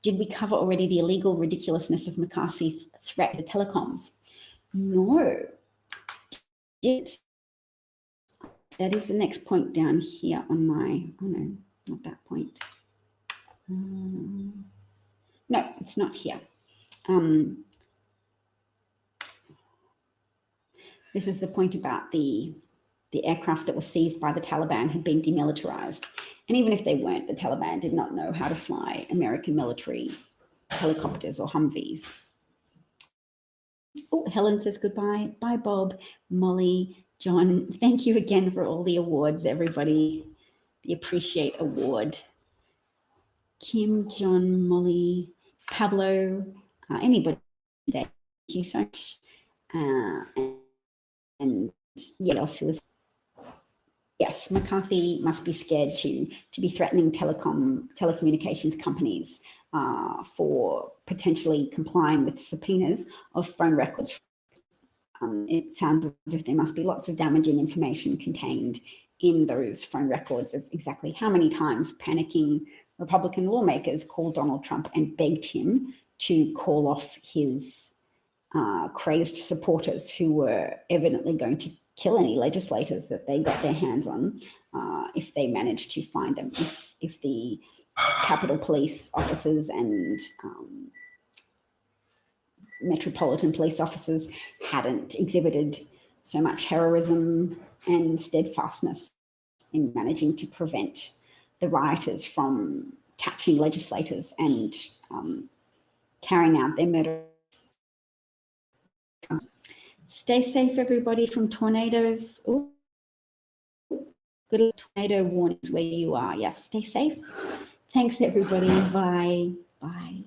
Did we cover already the illegal ridiculousness of McCarthy's threat to telecoms? No. Did. That is the next point down here on my, oh no, not that point. No, it's not here. This is the point about the the aircraft that were seized by the Taliban had been demilitarized. And even if they weren't, the Taliban did not know how to fly American military helicopters or Humvees. Oh, Helen says goodbye. Bye, Bob, Molly, John. Thank you again for all the awards, everybody. The Appreciate Award. Kim, John, Molly, Pablo, anybody today. Thank you so much. And yeah, else who was. Yes, McCarthy must be scared to be threatening telecommunications companies for potentially complying with subpoenas of phone records. It sounds as if there must be lots of damaging information contained in those phone records of exactly how many times panicking Republican lawmakers called Donald Trump and begged him to call off his crazed supporters who were evidently going to kill any legislators that they got their hands on if they managed to find them, if the Capitol Police officers and Metropolitan Police officers hadn't exhibited so much heroism and steadfastness in managing to prevent the rioters from catching legislators and carrying out their murder. Stay safe, everybody, from tornadoes. Ooh. Good tornado warnings where you are. Yes, stay safe. Thanks, everybody. Bye. Bye.